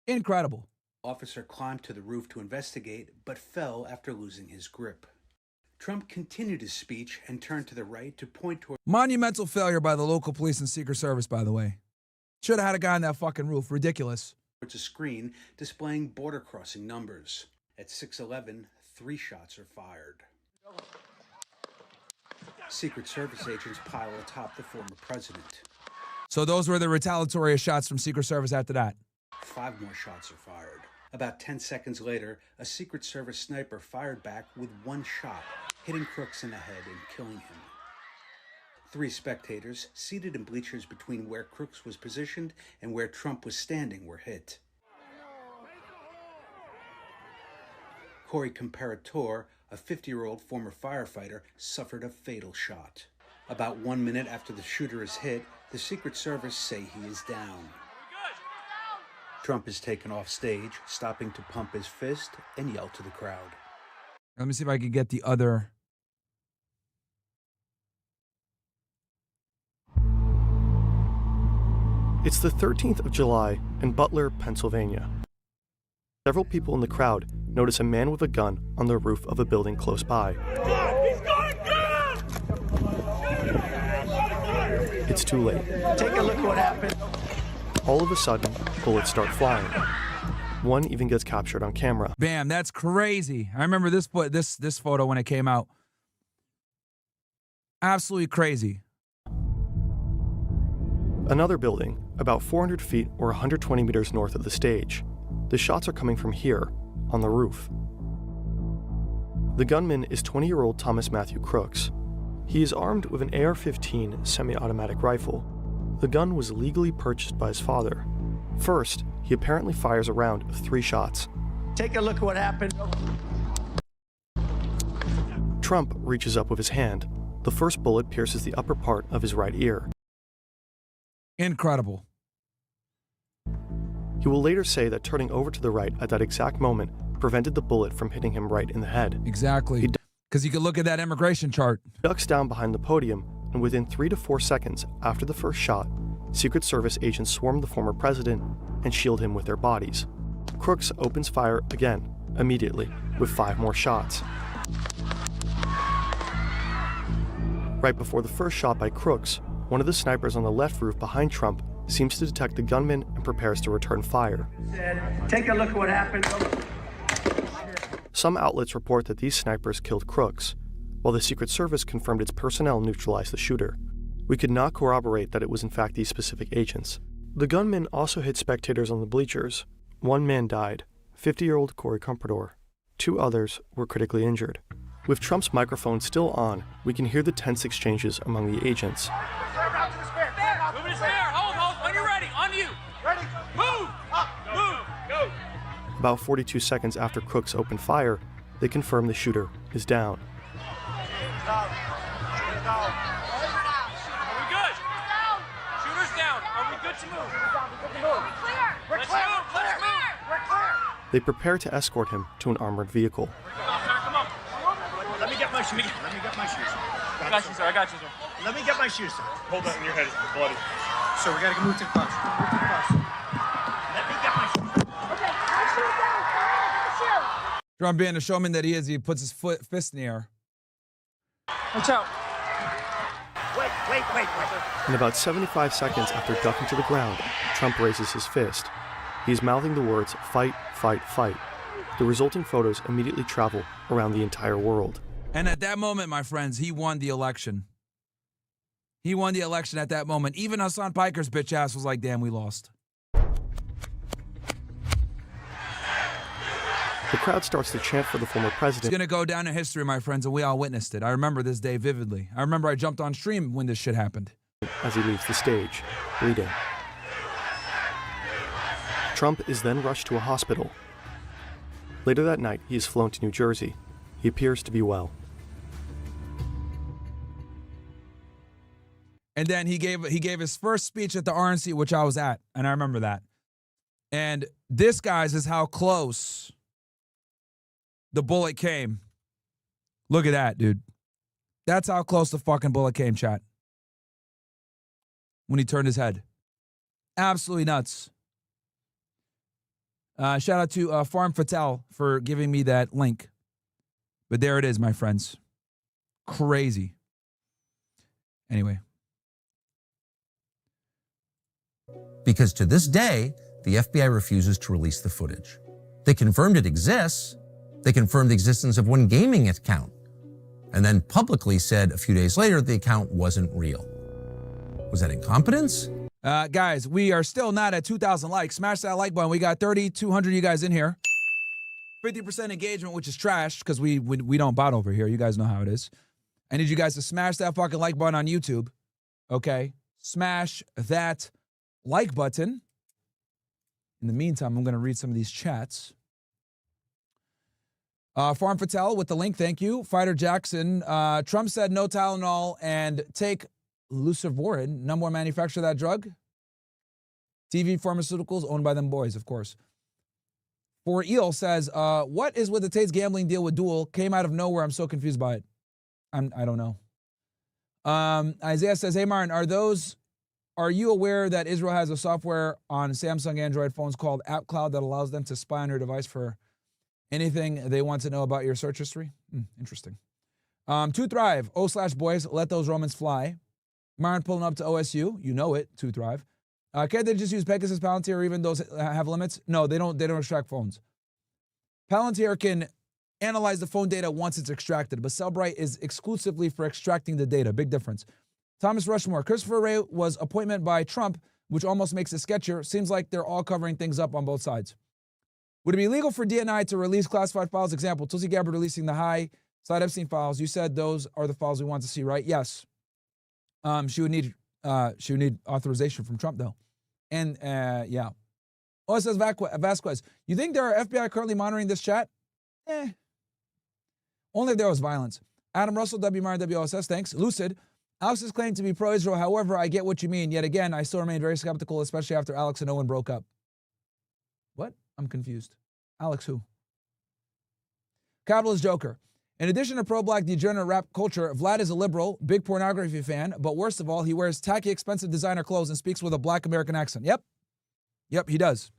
Incredible. officer climbed to the roof to investigate, but fell after losing his grip. Trump continued his speech and turned to the right to point toward Monumental failure by the local police and Secret Service, by the way. Should have had a guy on that fucking roof. Ridiculous. towards a screen displaying border crossing numbers. At 6:11, 3 shots are fired. Secret Service agents pile atop the former president. So those were the retaliatory shots from Secret Service after that. 5 more shots are fired. About 10 seconds later, a Secret Service sniper fired back with 1 shot, hitting Crooks in the head and killing him. 3 spectators, seated in bleachers between where Crooks was positioned and where Trump was standing, were hit. Corey Comparator, a 50-year-old former firefighter, suffered a fatal shot. About 1 minute after the shooter is hit, the Secret Service say he is down. Trump is taken off stage, stopping to pump his fist and yell to the crowd. Let me see if I can get the other. It's the 13th of July in Butler, Pennsylvania. Several people in the crowd notice a man with a gun on the roof of a building close by. He's got a gun! It's too late. Take a look at what happened. All of a sudden, bullets start flying. One even gets captured on camera. Bam, that's crazy. I remember this photo when it came out. Absolutely crazy. Another building, about 400 feet or 120 meters north of the stage. The shots are coming from here, on the roof. The gunman is 20-year-old Thomas Matthew Crooks. He is armed with an AR-15 semi-automatic rifle. The gun was legally purchased by his father. First, he apparently fires a round of 3 shots. Take a look at what happened. Trump reaches up with his hand. The first bullet pierces the upper part of his right ear. Incredible. He will later say that turning over to the right at that exact moment prevented the bullet from hitting him right in the head. Exactly. Because you can look at that immigration chart. He ducks down behind the podium, and within 3 to 4 seconds after the first shot, Secret Service agents swarm the former president and shield him with their bodies. Crooks opens fire again, immediately, with 5 more shots. Right before the first shot by Crooks, one of the snipers on the left roof behind Trump seems to detect the gunman and prepares to return fire. Take a look at what happened. Some outlets report that these snipers killed Crooks, while the Secret Service confirmed its personnel neutralized the shooter. We could not corroborate that it was in fact these specific agents. The gunman also hit spectators on the bleachers. One man died, 50-year-old Corey Comprador. 2 others were critically injured. With Trump's microphone still on, we can hear the tense exchanges among the agents. Moving to spare. Hold. When you're ready. On you. Ready. Move. Up. Move. Go. About 42 seconds after Crooks opened fire, they confirm the shooter is down. Are we good? Shooter's down. Are we good to move? We're clear. Let's move. We're clear. They prepare to escort him to an armored vehicle. Come on. Let me get my shoes. I got you, sir. Let me get my shoes, sir. Hold that in your head. It's bloody. So we gotta move to the bus. Let me get my shoes. Okay, my shoes down. Trump being the showman that he is, he puts his fist in the air. Watch out. Wait. In about 75 seconds after ducking to the ground, Trump raises his fist. He's mouthing the words, "Fight, fight, fight." The resulting photos immediately travel around the entire world. And at that moment, my friends, he won the election. He won the election at that moment. Even Hassan Piker's bitch ass was like, damn, we lost. The crowd starts to chant for the former president. It's going to go down in history, my friends, and we all witnessed it. I remember this day vividly. I remember I jumped on stream when this shit happened. As he leaves the stage, bleeding. Trump is then rushed to a hospital. Later that night, he is flown to New Jersey. He appears to be well. And then he gave his first speech at the RNC, which I was at, and I remember that. And this, guys, is how close the bullet came. Look at that, dude. That's how close the fucking bullet came, chat. When he turned his head. Absolutely nuts. Shout out to Farm Patel for giving me that link. But there it is, my friends. Crazy. Anyway. Because to this day, the FBI refuses to release the footage. They confirmed it exists. They confirmed the existence of one gaming account, and then publicly said a few days later the account wasn't real. Was that incompetence? Guys, we are still not at 2,000 likes. Smash that like button. We got 3,200 of you guys in here. 50% engagement, which is trash because we don't bot over here. You guys know how it is. I need you guys to smash that fucking like button on YouTube. Okay? Smash that like button. In the meantime, I'm going to read some of these chats. Farm Patel with the link, thank you. Fighter Jackson, Trump said no Tylenol and take Lucivorin, number one manufacturer of that drug. TV Pharmaceuticals, owned by them boys, of course. For Eel says, what is with the Tate's gambling deal with Duel? Came out of nowhere. I'm so confused by it. I don't know. Isaiah says, hey, Myron, are you aware that Israel has a software on Samsung Android phones called App Cloud that allows them to spy on your device for anything they want to know about your search history? Interesting. To Thrive, /boys, let those Romans fly. Myron pulling up to OSU. You know it, To Thrive. Can't they just use Pegasus, Palantir, or even those have limits? No, they don't extract phones. Palantir can analyze the phone data once it's extracted, but Cellebrite is exclusively for extracting the data. Big difference. Thomas Rushmore, Christopher Wray was appointment by Trump, which almost makes it sketchier. Seems like they're all covering things up on both sides. Would it be legal for DNI to release classified files? Example, Tulsi Gabbard releasing the high-side Epstein files. You said those are the files we want to see, right? Yes. She would need authorization from Trump, though. And, yeah. Oh, it says Vasquez. You think there are FBI currently monitoring this chat? Only if there was violence. Adam Russell, W. Myron, WOSS, thanks. Lucid. Alex is claimed to be pro-Israel. However, I get what you mean. Yet again, I still remain very skeptical, especially after Alex and Owen broke up. What? I'm confused. Alex who? Capitalist Joker. In addition to pro-black degenerate rap culture, Vlad is a liberal, big pornography fan, but worst of all, he wears tacky, expensive designer clothes and speaks with a black American accent. Yep, he does.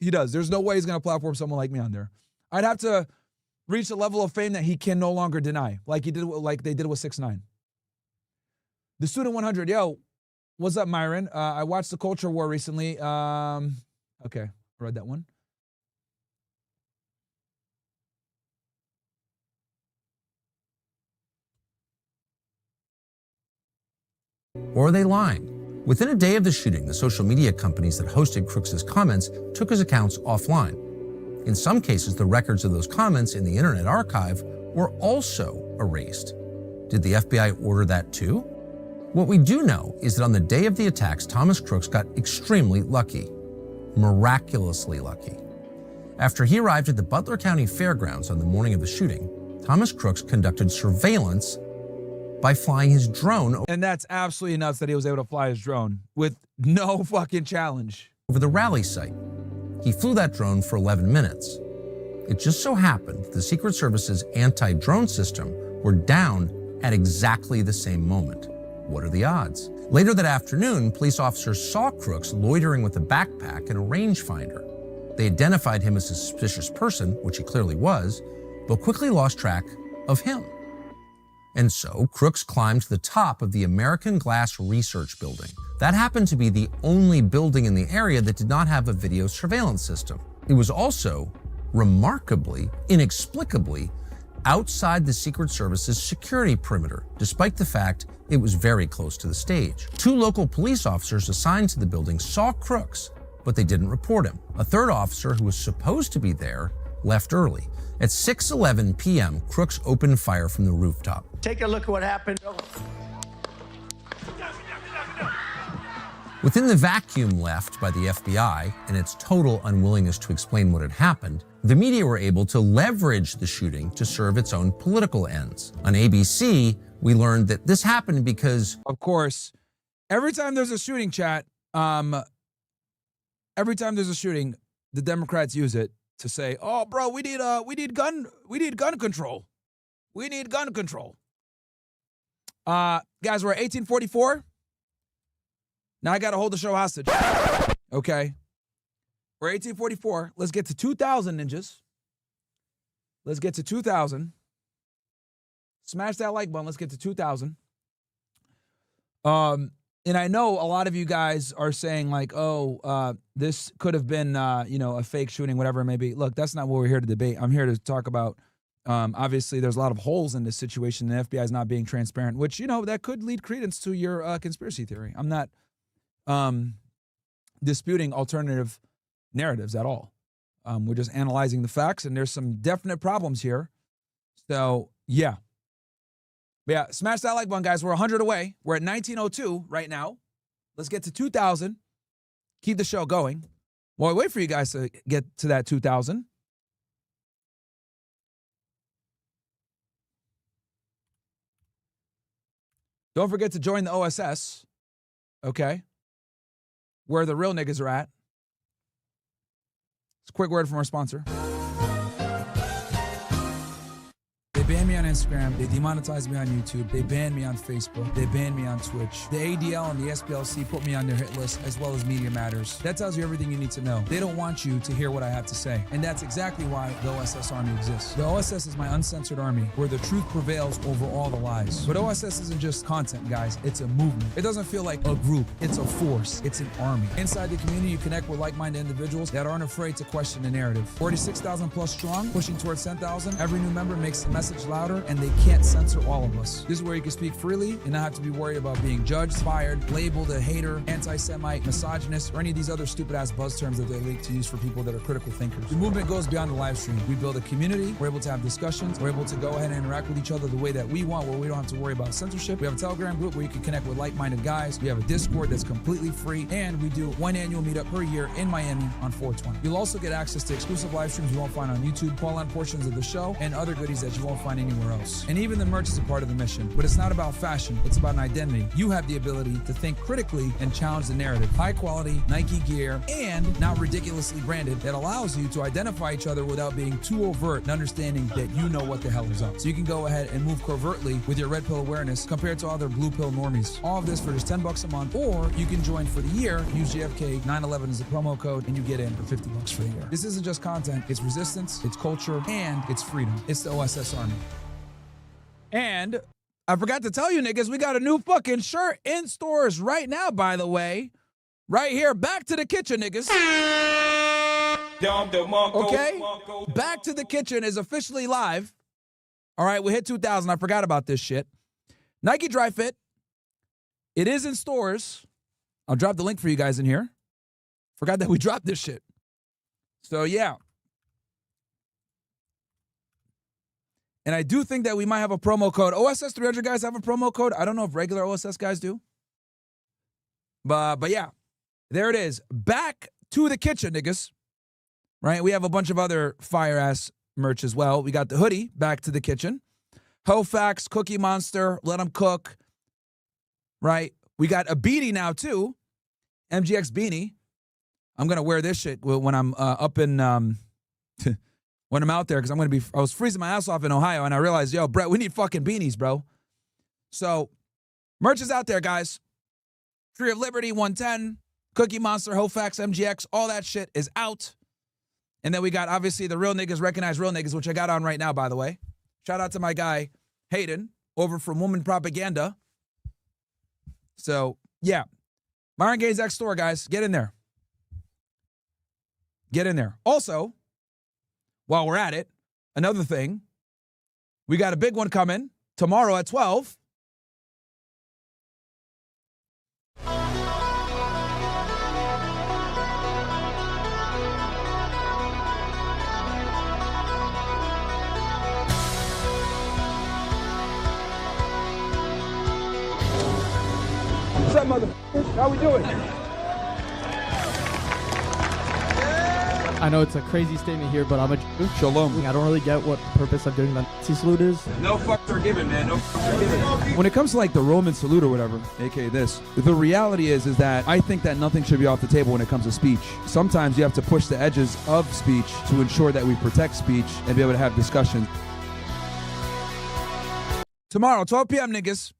He does. There's no way he's going to platform someone like me on there. I'd have to reach a level of fame that he can no longer deny, like they did with 6ix9ine. The Student 100, yo, what's up, Myron? I watched the Culture War recently. Okay, I read that one. Or are they lying? Within a day of the shooting, the social media companies that hosted Crooks' comments took his accounts offline. In some cases, the records of those comments in the Internet Archive were also erased. Did the FBI order that too? What we do know is that on the day of the attacks, Thomas Crooks got extremely lucky, miraculously lucky. After he arrived at the Butler County Fairgrounds on the morning of the shooting, Thomas Crooks conducted surveillance by flying his drone. And that's absolutely nuts that he was able to fly his drone with no fucking challenge. Over the rally site. He flew that drone for 11 minutes. It just so happened the Secret Service's anti-drone system were down at exactly the same moment. What are the odds? Later that afternoon, police officers saw Crooks loitering with a backpack and a rangefinder. They identified him as a suspicious person, which he clearly was, but quickly lost track of him. And so Crooks climbed to the top of the American Glass Research Building. That happened to be the only building in the area that did not have a video surveillance system. It was also, remarkably, inexplicably, outside the Secret Service's security perimeter, despite the fact it was very close to the stage. 2 local police officers assigned to the building saw Crooks, but they didn't report him. A third officer who was supposed to be there left early. At 6:11 p.m., Crooks opened fire from the rooftop. Take a look at what happened. Within the vacuum left by the FBI and its total unwillingness to explain what had happened, the media were able to leverage the shooting to serve its own political ends. On ABC, we learned that this happened because, of course, every time there's a shooting, chat, every time there's a shooting, the Democrats use it to say, "Oh, bro, we need gun control. We need gun control." Guys, we're at 1844. Now I got to hold the show hostage. Okay. We're 1844. Let's get to 2,000 ninjas. Let's get to 2,000. Smash that like button. Let's get to 2,000. And I know a lot of you guys are saying like, oh, this could have been, a fake shooting, whatever it may be. Look, that's not what we're here to debate. I'm here to talk about, obviously, there's a lot of holes in this situation. The FBI is not being transparent, which, that could lead credence to your conspiracy theory. I'm not disputing alternative narratives at all. We're just analyzing the facts, and there's some definite problems here. So, yeah. But yeah, smash that like button, guys. We're 100 away. We're at 1902 right now. Let's get to 2,000. Keep the show going. While we wait for you guys to get to that 2,000. Don't forget to join the OSS, okay? Where the real niggas are at. It's a quick word from our sponsor. They banned me on Instagram. They demonetized me on YouTube. They banned me on Facebook. They banned me on Twitch. The ADL and the SPLC put me on their hit list, as well as Media Matters. That tells you everything you need to know. They don't want you to hear what I have to say. And that's exactly why the OSS Army exists. The OSS is my uncensored army, where the truth prevails over all the lies. But OSS isn't just content, guys. It's a movement. It doesn't feel like a group. It's a force. It's an army. Inside the community, you connect with like-minded individuals that aren't afraid to question the narrative. 46,000 plus strong, pushing towards 10,000. Every new member makes the message louder, and they can't censor all of us. This is where you can speak freely and not have to be worried about being judged, fired, labeled a hater, anti-Semite, misogynist, or any of these other stupid-ass buzz terms that they like to use for people that are critical thinkers. The movement goes beyond the live stream. We build a community. We're able to have discussions. We're able to go ahead and interact with each other the way that we want, where we don't have to worry about censorship. We have a Telegram group where you can connect with like-minded guys. We have a Discord that's completely free, and we do one annual meetup per year in Miami on 420. You'll also get access to exclusive live streams you won't find on YouTube, call-in portions of the show, and other goodies that you won't find anywhere else. And even the merch is a part of the mission. But it's not about fashion. It's about an identity. You have the ability to think critically and challenge the narrative. High quality Nike gear, and not ridiculously branded, that allows you to identify each other without being too overt and understanding that you know what the hell is up. So you can go ahead and move covertly with your red pill awareness compared to other blue pill normies. All of this for just $10 a month, or you can join for the year. Use JFK 911 as a promo code, and you get in for $50 for the year. This isn't just content. It's resistance, it's culture, and it's freedom. It's the OSS Army. And I forgot to tell you niggas, we got a new fucking shirt in stores right now, by the way. Right here, Back to the Kitchen, niggas. Okay? Back to the Kitchen is officially live. All right, we hit 2,000. I forgot about this shit. Nike Dry Fit. It is in stores. I'll drop the link for you guys in here. Forgot that we dropped this shit. So, yeah. And I do think that we might have a promo code. OSS 300 guys have a promo code. I don't know if regular OSS guys do. But yeah, there it is. Back to the kitchen, niggas. Right? We have a bunch of other fire-ass merch as well. We got the hoodie, Back to the Kitchen. Hofax, Cookie Monster, Let 'em Cook. Right? We got a beanie now, too. MGX beanie. I'm going to wear this shit when I'm up in... when I'm out there, because I was freezing my ass off in Ohio, and I realized, yo, Brett, we need fucking beanies, bro. So, merch is out there, guys. Tree of Liberty, 110, Cookie Monster, Hofax, MGX, all that shit is out. And then we got, obviously, the Real Niggas Recognize Real Niggas, which I got on right now, by the way. Shout out to my guy, Hayden, over from Woman Propaganda. So, yeah. Myron Gaines X Store, guys. Get in there. Get in there. Also, while we're at it, another thing, we got a big one coming tomorrow at 12. What's up, motherfuckers? How we doing? I know it's a crazy statement here, but I'm a Jew. Shalom. I don't really get what the purpose of doing the Nazi salute is. No fucks are given, man. No fucks are given. When it comes to like the Roman salute or whatever, aka this, the reality is that I think that nothing should be off the table when it comes to speech. Sometimes you have to push the edges of speech to ensure that we protect speech and be able to have discussions. Tomorrow, 12 p.m., niggas.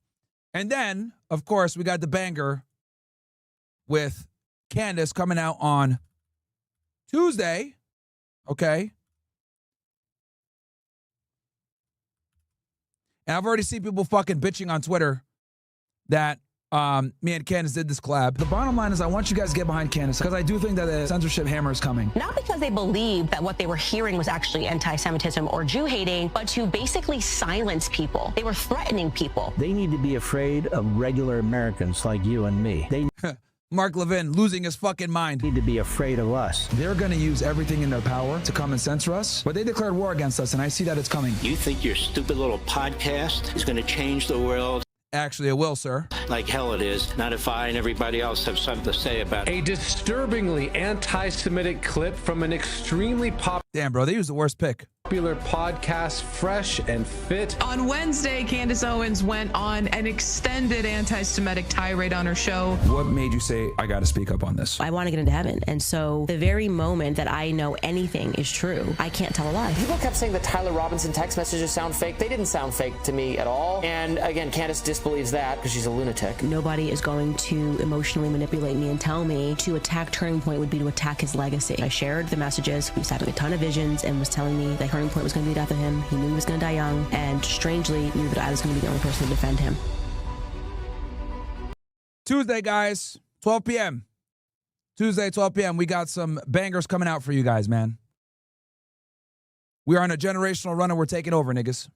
And then, of course, we got the banger with Candace coming out on Tuesday, okay? And I've already seen people fucking bitching on Twitter that me and Candace did this collab. The bottom line is I want you guys to get behind Candace because I do think that the censorship hammer is coming. Not because they believe that what they were hearing was actually anti-Semitism or Jew-hating, but to basically silence people. They were threatening people. They need to be afraid of regular Americans like you and me. They Mark Levin losing his fucking mind. Need to be afraid of us. They're going to use everything in their power to come and censor us, but they declared war against us, and I see that it's coming. You think your stupid little podcast is going to change the world? Actually, it will, sir. Like hell it is. Not if I and everybody else have something to say about it. A disturbingly anti-Semitic clip from an extremely Damn, bro, they used the worst pick. popular podcast, Fresh and Fit. On Wednesday, Candace Owens went on an extended anti-Semitic tirade on her show. What made you say, I got to speak up on this? I want to get into heaven. And so the very moment that I know anything is true, I can't tell a lie. People kept saying that Tyler Robinson text messages sound fake. They didn't sound fake to me at all. And again, Candace disbelieves that because she's a lunatic. Nobody is going to emotionally manipulate me and tell me to attack Turning Point would be to attack his legacy. I shared the messages. He was having a ton of visions and was telling me that Turning Point was going to be the death of him. He knew he was going to die young, and strangely knew that I was going to be the only person to defend him. Tuesday, guys, 12 p.m. Tuesday, 12 p.m. We got some bangers coming out for you guys, man. We are on a generational run and we're taking over, niggas.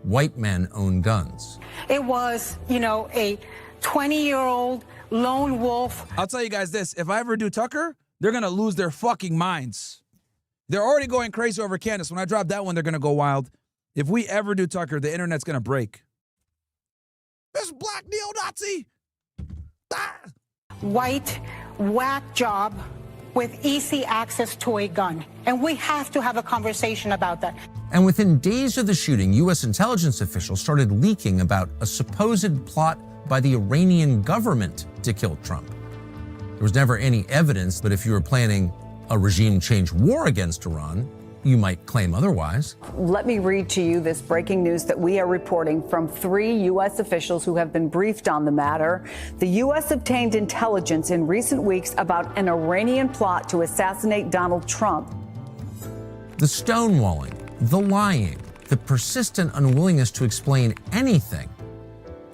White men own guns. It was, a 20-year-old lone wolf. I'll tell you guys this. If I ever do Tucker, they're going to lose their fucking minds. They're already going crazy over Candace. When I drop that one, they're going to go wild. If we ever do Tucker, the internet's going to break. This black neo-Nazi. Ah. White whack job with easy access to a gun. And we have to have a conversation about that. And within days of the shooting, U.S. intelligence officials started leaking about a supposed plot by the Iranian government to kill Trump. There was never any evidence, but if you were planning a regime change war against Iran, you might claim otherwise. Let me read to you this breaking news that we are reporting from 3 U.S. officials who have been briefed on the matter. The U.S. obtained intelligence in recent weeks about an Iranian plot to assassinate Donald Trump. The stonewalling, the lying, the persistent unwillingness to explain anything,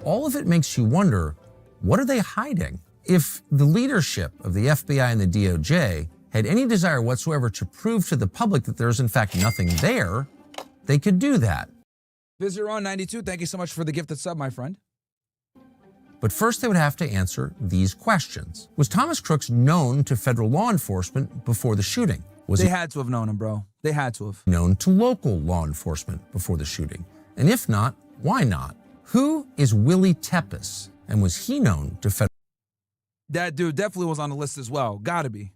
all of it makes you wonder, what are they hiding? If the leadership of the FBI and the DOJ had any desire whatsoever to prove to the public that there's in fact nothing there, they could do that. Visitor on 92, thank you so much for the gifted sub, my friend. But first they would have to answer these questions. Was Thomas Crooks known to federal law enforcement before the shooting? Was They he had to have known him, bro. They had to have. known to local law enforcement before the shooting? And if not, why not? Who is Willie Tepes, and was he known to federal That dude definitely was on the list as well. Gotta be.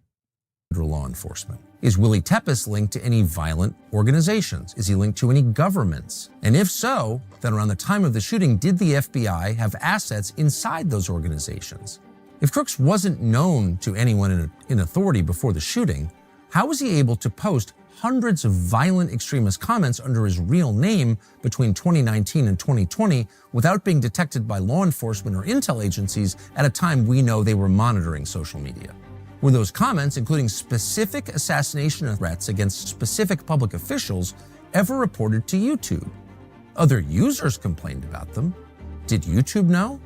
law enforcement? Is Willie Tepes linked to any violent organizations? Is he linked to any governments? And if so, then around the time of the shooting, did the FBI have assets inside those organizations? If Crooks wasn't known to anyone in authority before the shooting, how was he able to post hundreds of violent extremist comments under his real name between 2019 and 2020 without being detected by law enforcement or intel agencies at a time we know they were monitoring social media? Were those comments, including specific assassination threats against specific public officials, ever reported to YouTube? Other users complained about them. Did YouTube know?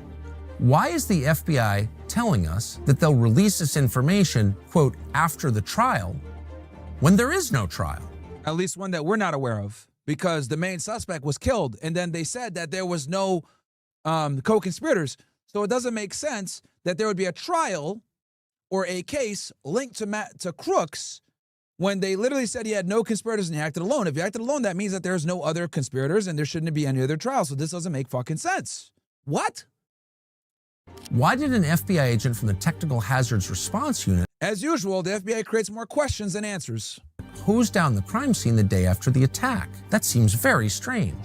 Why is the FBI telling us that they'll release this information, quote, after the trial, when there is no trial? At least one that we're not aware of, because the main suspect was killed, and then they said that there was no co-conspirators. So it doesn't make sense that there would be a trial or a case linked to Crooks when they literally said he had no conspirators and he acted alone. If he acted alone, that means that there's no other conspirators and there shouldn't be any other trial. So this doesn't make fucking sense. What? Why did an FBI agent from the Technical Hazards Response Unit, As usual, the FBI creates more questions than answers. hose down the crime scene the day after the attack? That seems very strange.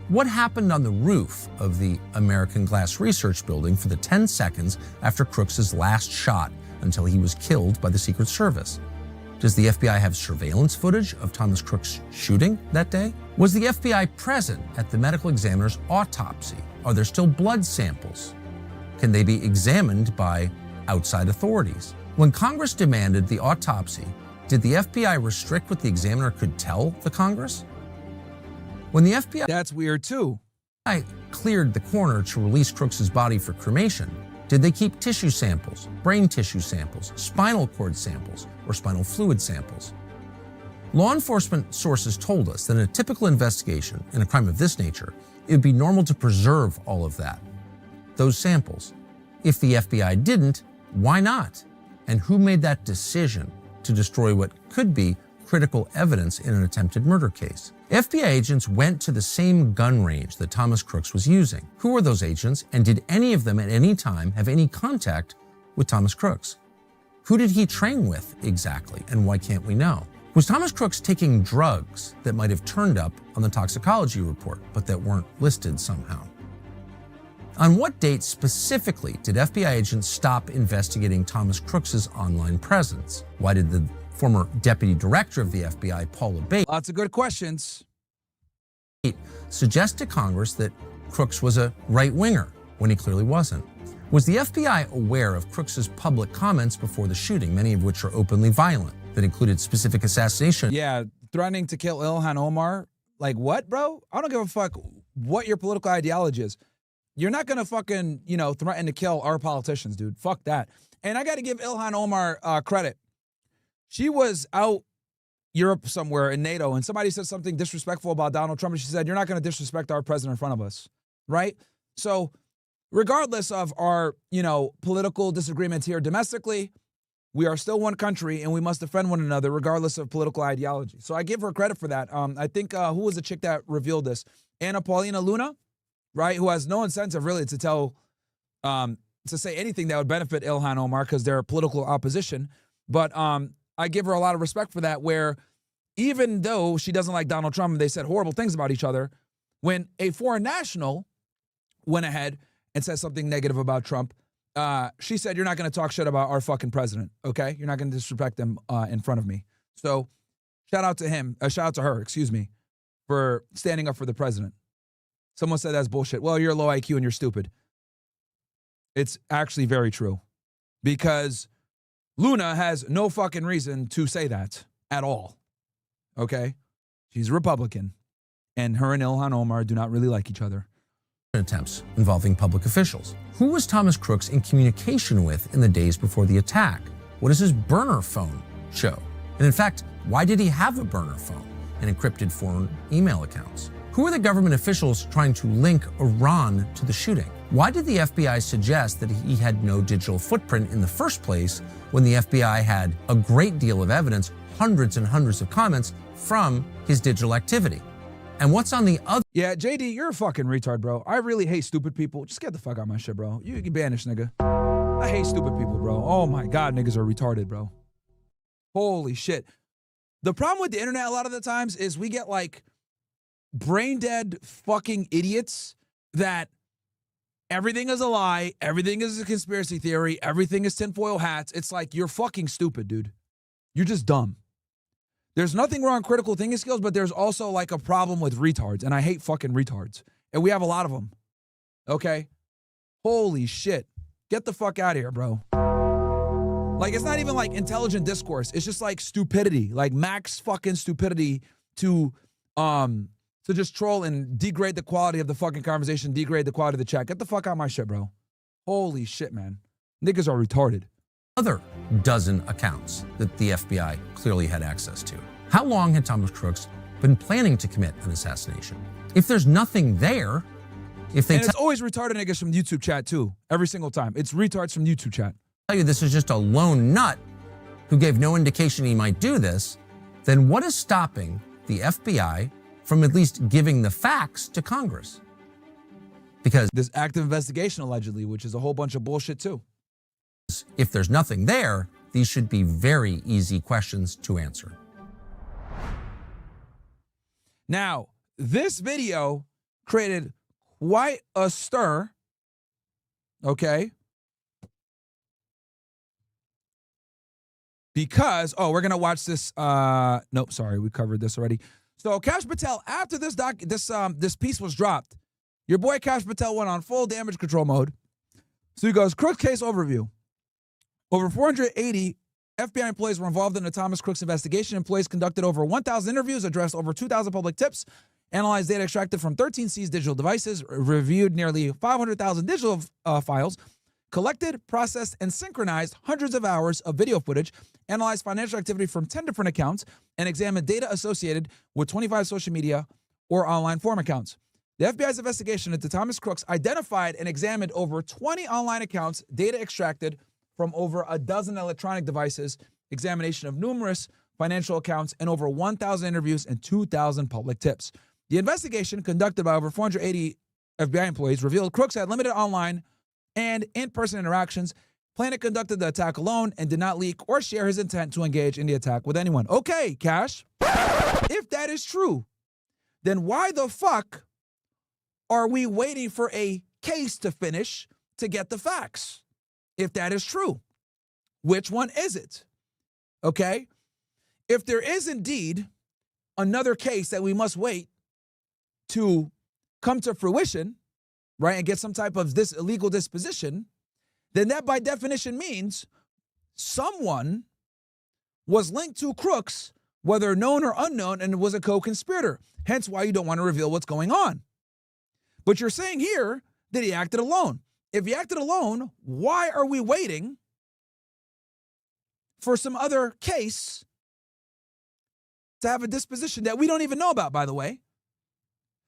What happened on the roof of the American Glass Research Building for the 10 seconds after Crooks' last shot until he was killed by the Secret Service? Does the FBI have surveillance footage of Thomas Crooks' shooting that day? Was the FBI present at the medical examiner's autopsy? Are there still blood samples? Can they be examined by outside authorities? When Congress demanded the autopsy, did the FBI restrict what the examiner could tell the Congress? When the FBI That's weird too. cleared the coroner to release Crooks' body for cremation, did they keep tissue samples, brain tissue samples, spinal cord samples, or spinal fluid samples? Law enforcement sources told us that in a typical investigation in a crime of this nature, it would be normal to preserve all of that, those samples. If the FBI didn't, why not? And who made that decision to destroy what could be critical evidence in an attempted murder case? FBI agents went to the same gun range that Thomas Crooks was using. Who were those agents, and did any of them at any time have any contact with Thomas Crooks? Who did he train with exactly, and why can't we know? Was Thomas Crooks taking drugs that might have turned up on the toxicology report, but that weren't listed somehow? On what date specifically did FBI agents stop investigating Thomas Crooks' online presence? Why did the former deputy director of the FBI, Paula Bates, Lots of good questions. suggest to Congress that Crooks was a right-winger when he clearly wasn't? Was the FBI aware of Crooks' public comments before the shooting, many of which are openly violent, that included specific assassination? Yeah, threatening to kill Ilhan Omar. Like what, bro? I don't give a fuck what your political ideology is. You're not gonna fucking, threaten to kill our politicians, dude. Fuck that. And I gotta give Ilhan Omar credit. She was out Europe somewhere in NATO, and somebody said something disrespectful about Donald Trump, and she said, "You're not gonna disrespect our president in front of us," right? So regardless of our, political disagreements here domestically, we are still one country and we must defend one another regardless of political ideology. So I give her credit for that. I think, who was the chick that revealed this? Anna Paulina Luna, right? Who has no incentive really to tell, to say anything that would benefit Ilhan Omar because they're political opposition. But I give her a lot of respect for that, where even though she doesn't like Donald Trump and they said horrible things about each other, when a foreign national went ahead and said something negative about Trump, she said, "You're not going to talk shit about our fucking president, okay? You're not going to disrespect them in front of me." So shout out to her, for standing up for the president. Someone said that's bullshit. Well, you're low IQ and you're stupid. It's actually very true, because Luna has no fucking reason to say that at all, okay? She's a Republican, and her and Ilhan Omar do not really like each other. Attempts involving public officials. Who was Thomas Crooks in communication with in the days before the attack? What does his burner phone show? And in fact, why did he have a burner phone and encrypted foreign email accounts? Who are the government officials trying to link Iran to the shooting? Why did the FBI suggest that he had no digital footprint in the first place when the FBI had a great deal of evidence, hundreds and hundreds of comments from his digital activity? And what's on the other? Yeah, JD, you're a fucking retard, bro. I really hate stupid people. Just get the fuck out of my shit, bro. You can banish, nigga. I hate stupid people, bro. Oh my God, niggas are retarded, bro. Holy shit. The problem with the internet a lot of the times is we get like brain dead fucking idiots that everything is a lie, everything is a conspiracy theory, everything is tinfoil hats. It's like, you're fucking stupid, dude. You're just dumb. There's nothing wrong with critical thinking skills, but there's also like a problem with retards, and I hate fucking retards. And we have a lot of them. Okay? Holy shit. Get the fuck out of here, bro. Like, it's not even like intelligent discourse. It's just like stupidity, like max fucking stupidity to just troll and degrade the quality of the fucking conversation, degrade the quality of the chat. Get the fuck out of my shit, bro. Holy shit, man. Niggas are retarded. Other dozen accounts that the FBI clearly had access to. How long had Thomas Crooks been planning to commit an assassination? If there's nothing there, if they and it's always retarded niggas from YouTube chat too, every single time. It's retards from YouTube chat. Tell you this is just a lone nut who gave no indication he might do this, then what is stopping the FBI from at least giving the facts to Congress? Because this active investigation allegedly, which is a whole bunch of bullshit too. If there's nothing there, these should be very easy questions to answer. Now, this video created quite a stir, okay? Because, we're going to watch this. Nope, sorry, we covered this already. So Kash Patel, after this piece was dropped, your boy Kash Patel went on full damage control mode. So he goes, Crooks case overview. Over 480 FBI employees were involved in the Thomas Crooks investigation. Employees conducted over 1,000 interviews, addressed over 2,000 public tips, analyzed data extracted from 13 seized digital devices, reviewed nearly 500,000 digital files, collected, processed, and synchronized hundreds of hours of video footage, analyzed financial activity from 10 different accounts, and examined data associated with 25 social media or online forum accounts. The FBI's investigation into Thomas Crooks identified and examined over 20 online accounts, data extracted from over a dozen electronic devices, examination of numerous financial accounts, and over 1,000 interviews and 2,000 public tips. The investigation, conducted by over 480 FBI employees, revealed Crooks had limited online and in-person interactions, planned and conducted the attack alone, and did not leak or share his intent to engage in the attack with anyone. Okay, Kash, if that is true, then why the fuck are we waiting for a case to finish to get the facts? If that is true, which one is it? Okay? If there is indeed another case that we must wait to come to fruition, right, and get some type of this illegal disposition, then that by definition means someone was linked to Crooks, whether known or unknown, and was a co-conspirator. Hence why you don't want to reveal what's going on. But you're saying here that he acted alone. If he acted alone, why are we waiting for some other case to have a disposition that we don't even know about, by the way?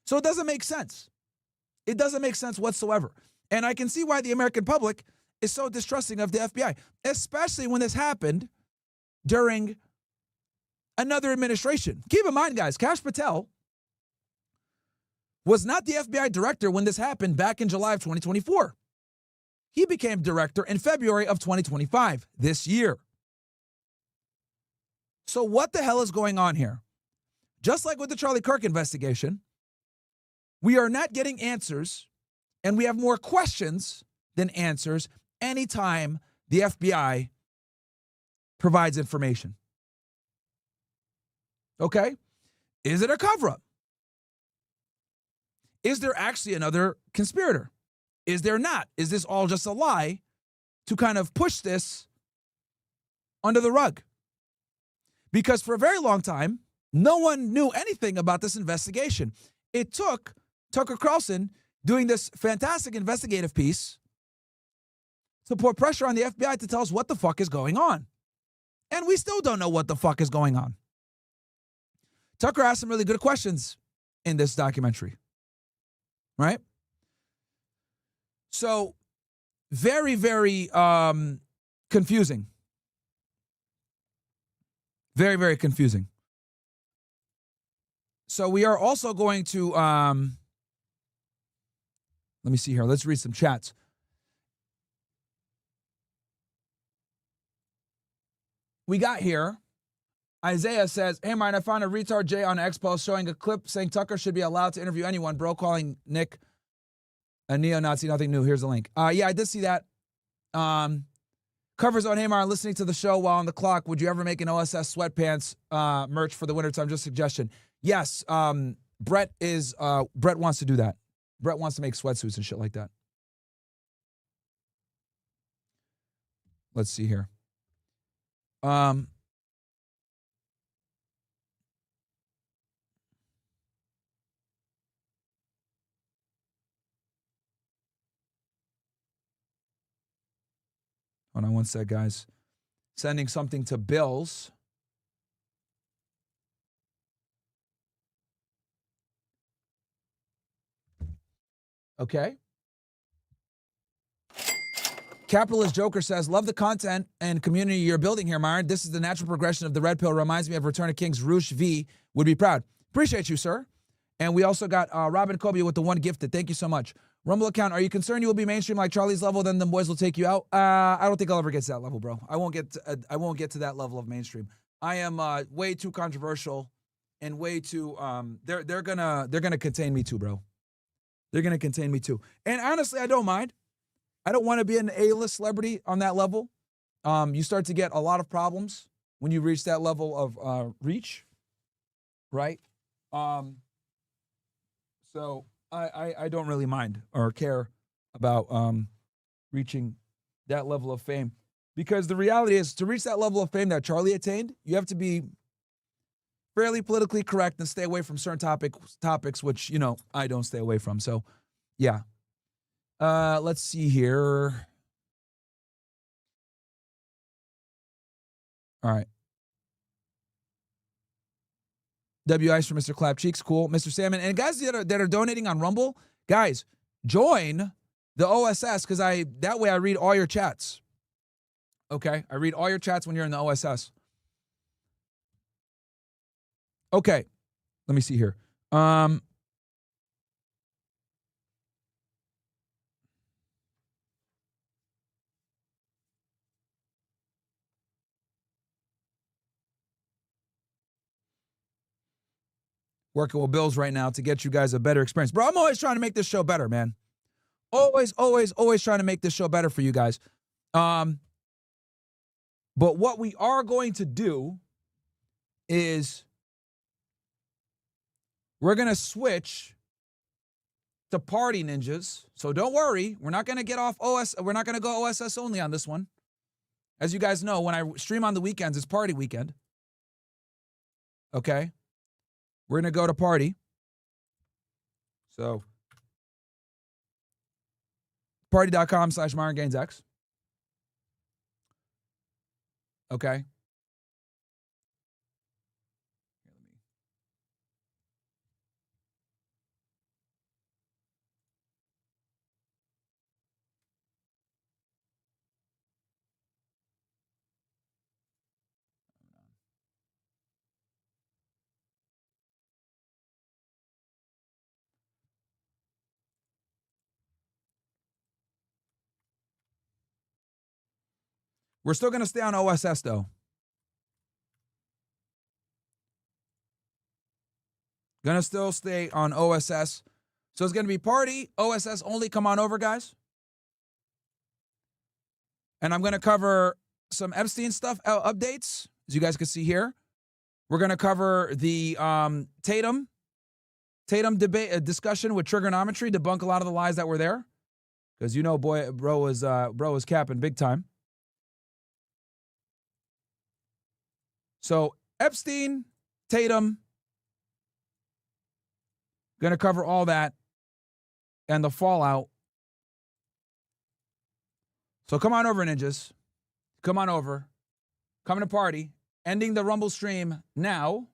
So it doesn't make sense. It doesn't make sense whatsoever. And I can see why the American public is so distrusting of the FBI, especially when this happened during another administration. Keep in mind, guys, Kash Patel was not the FBI director when this happened back in July of 2024. He became director in February of 2025, this year. So what the hell is going on here? Just like with the Charlie Kirk investigation, we are not getting answers, and we have more questions than answers anytime the FBI provides information. Okay? Is it a cover-up? Is there actually another conspirator? Is there not? Is this all just a lie to kind of push this under the rug? Because for a very long time, no one knew anything about this investigation. It took Tucker Carlson doing this fantastic investigative piece to put pressure on the FBI to tell us what the fuck is going on. And we still don't know what the fuck is going on. Tucker asked some really good questions in this documentary, right? So very, very confusing. Very, very confusing. So we are also going to, let me see here. Let's read some chats. We got here, Isaiah says, hey, Myron, I found a retard J on X post showing a clip saying Tucker should be allowed to interview anyone. Bro calling Nick a neo-Nazi, nothing new. Here's the link. Yeah, I did see that. Covers on, hey, Myron, listening to the show while on the clock. Would you ever make an OSS sweatpants merch for the wintertime? Just a suggestion. Yes, Brett wants to do that. Brett wants to make sweatsuits and shit like that. Let's see here. Hold on one sec, guys. Sending something to Bills. Okay. Capitalist Joker says, love the content and community you're building here, Myron. This is the natural progression of the red pill. Reminds me of Return of Kings. Routh V would be proud. Appreciate you, sir. And we also got Robin Kobe with the one gifted. Thank you so much. Rumble account, are you concerned you will be mainstream like Charlie's level, then the boys will take you out? I don't think I'll ever get to that level, bro. I won't get to that level of mainstream. I am way too controversial and way too they're gonna contain me too, bro. They're gonna contain me too. And honestly, I don't mind. I don't want to be an A-list celebrity on that level. You start to get a lot of problems when you reach that level of reach, right? So I don't really mind or care about reaching that level of fame, because the reality is, to reach that level of fame that Charlie attained, you have to be fairly politically correct and stay away from certain topics which, you know, I don't stay away from. So, yeah. Let's see here. All right. W Ice for Mr. Clap Cheeks, cool. Mr. Salmon, and guys that are donating on Rumble, guys, join the OSS, because that way I read all your chats. Okay, I read all your chats when you're in the OSS. Okay, let me see here. Working with Bills right now to get you guys a better experience. Bro, I'm always trying to make this show better, man. Always trying to make this show better for you guys. But what we are going to do is we're going to switch to Party Ninjas. So don't worry, we're not going to get off OS. We're not going to go OSS only on this one. As you guys know, when I stream on the weekends, it's Party Weekend. Okay? We're going to go to Party. So, party.com/MyronGainsX. Okay. We're still going to stay on OSS, though. Going to still stay on OSS. So it's going to be Party, OSS only. Come on over, guys. And I'm going to cover some Epstein stuff, updates, as you guys can see here. We're going to cover the Tatum debate discussion with trigonometry, debunk a lot of the lies that were there. Because you know, bro was capping big time. So Epstein, Tatum, going to cover all that and the fallout. So come on over, ninjas. Come on over. Come to Party. Ending the Rumble stream now.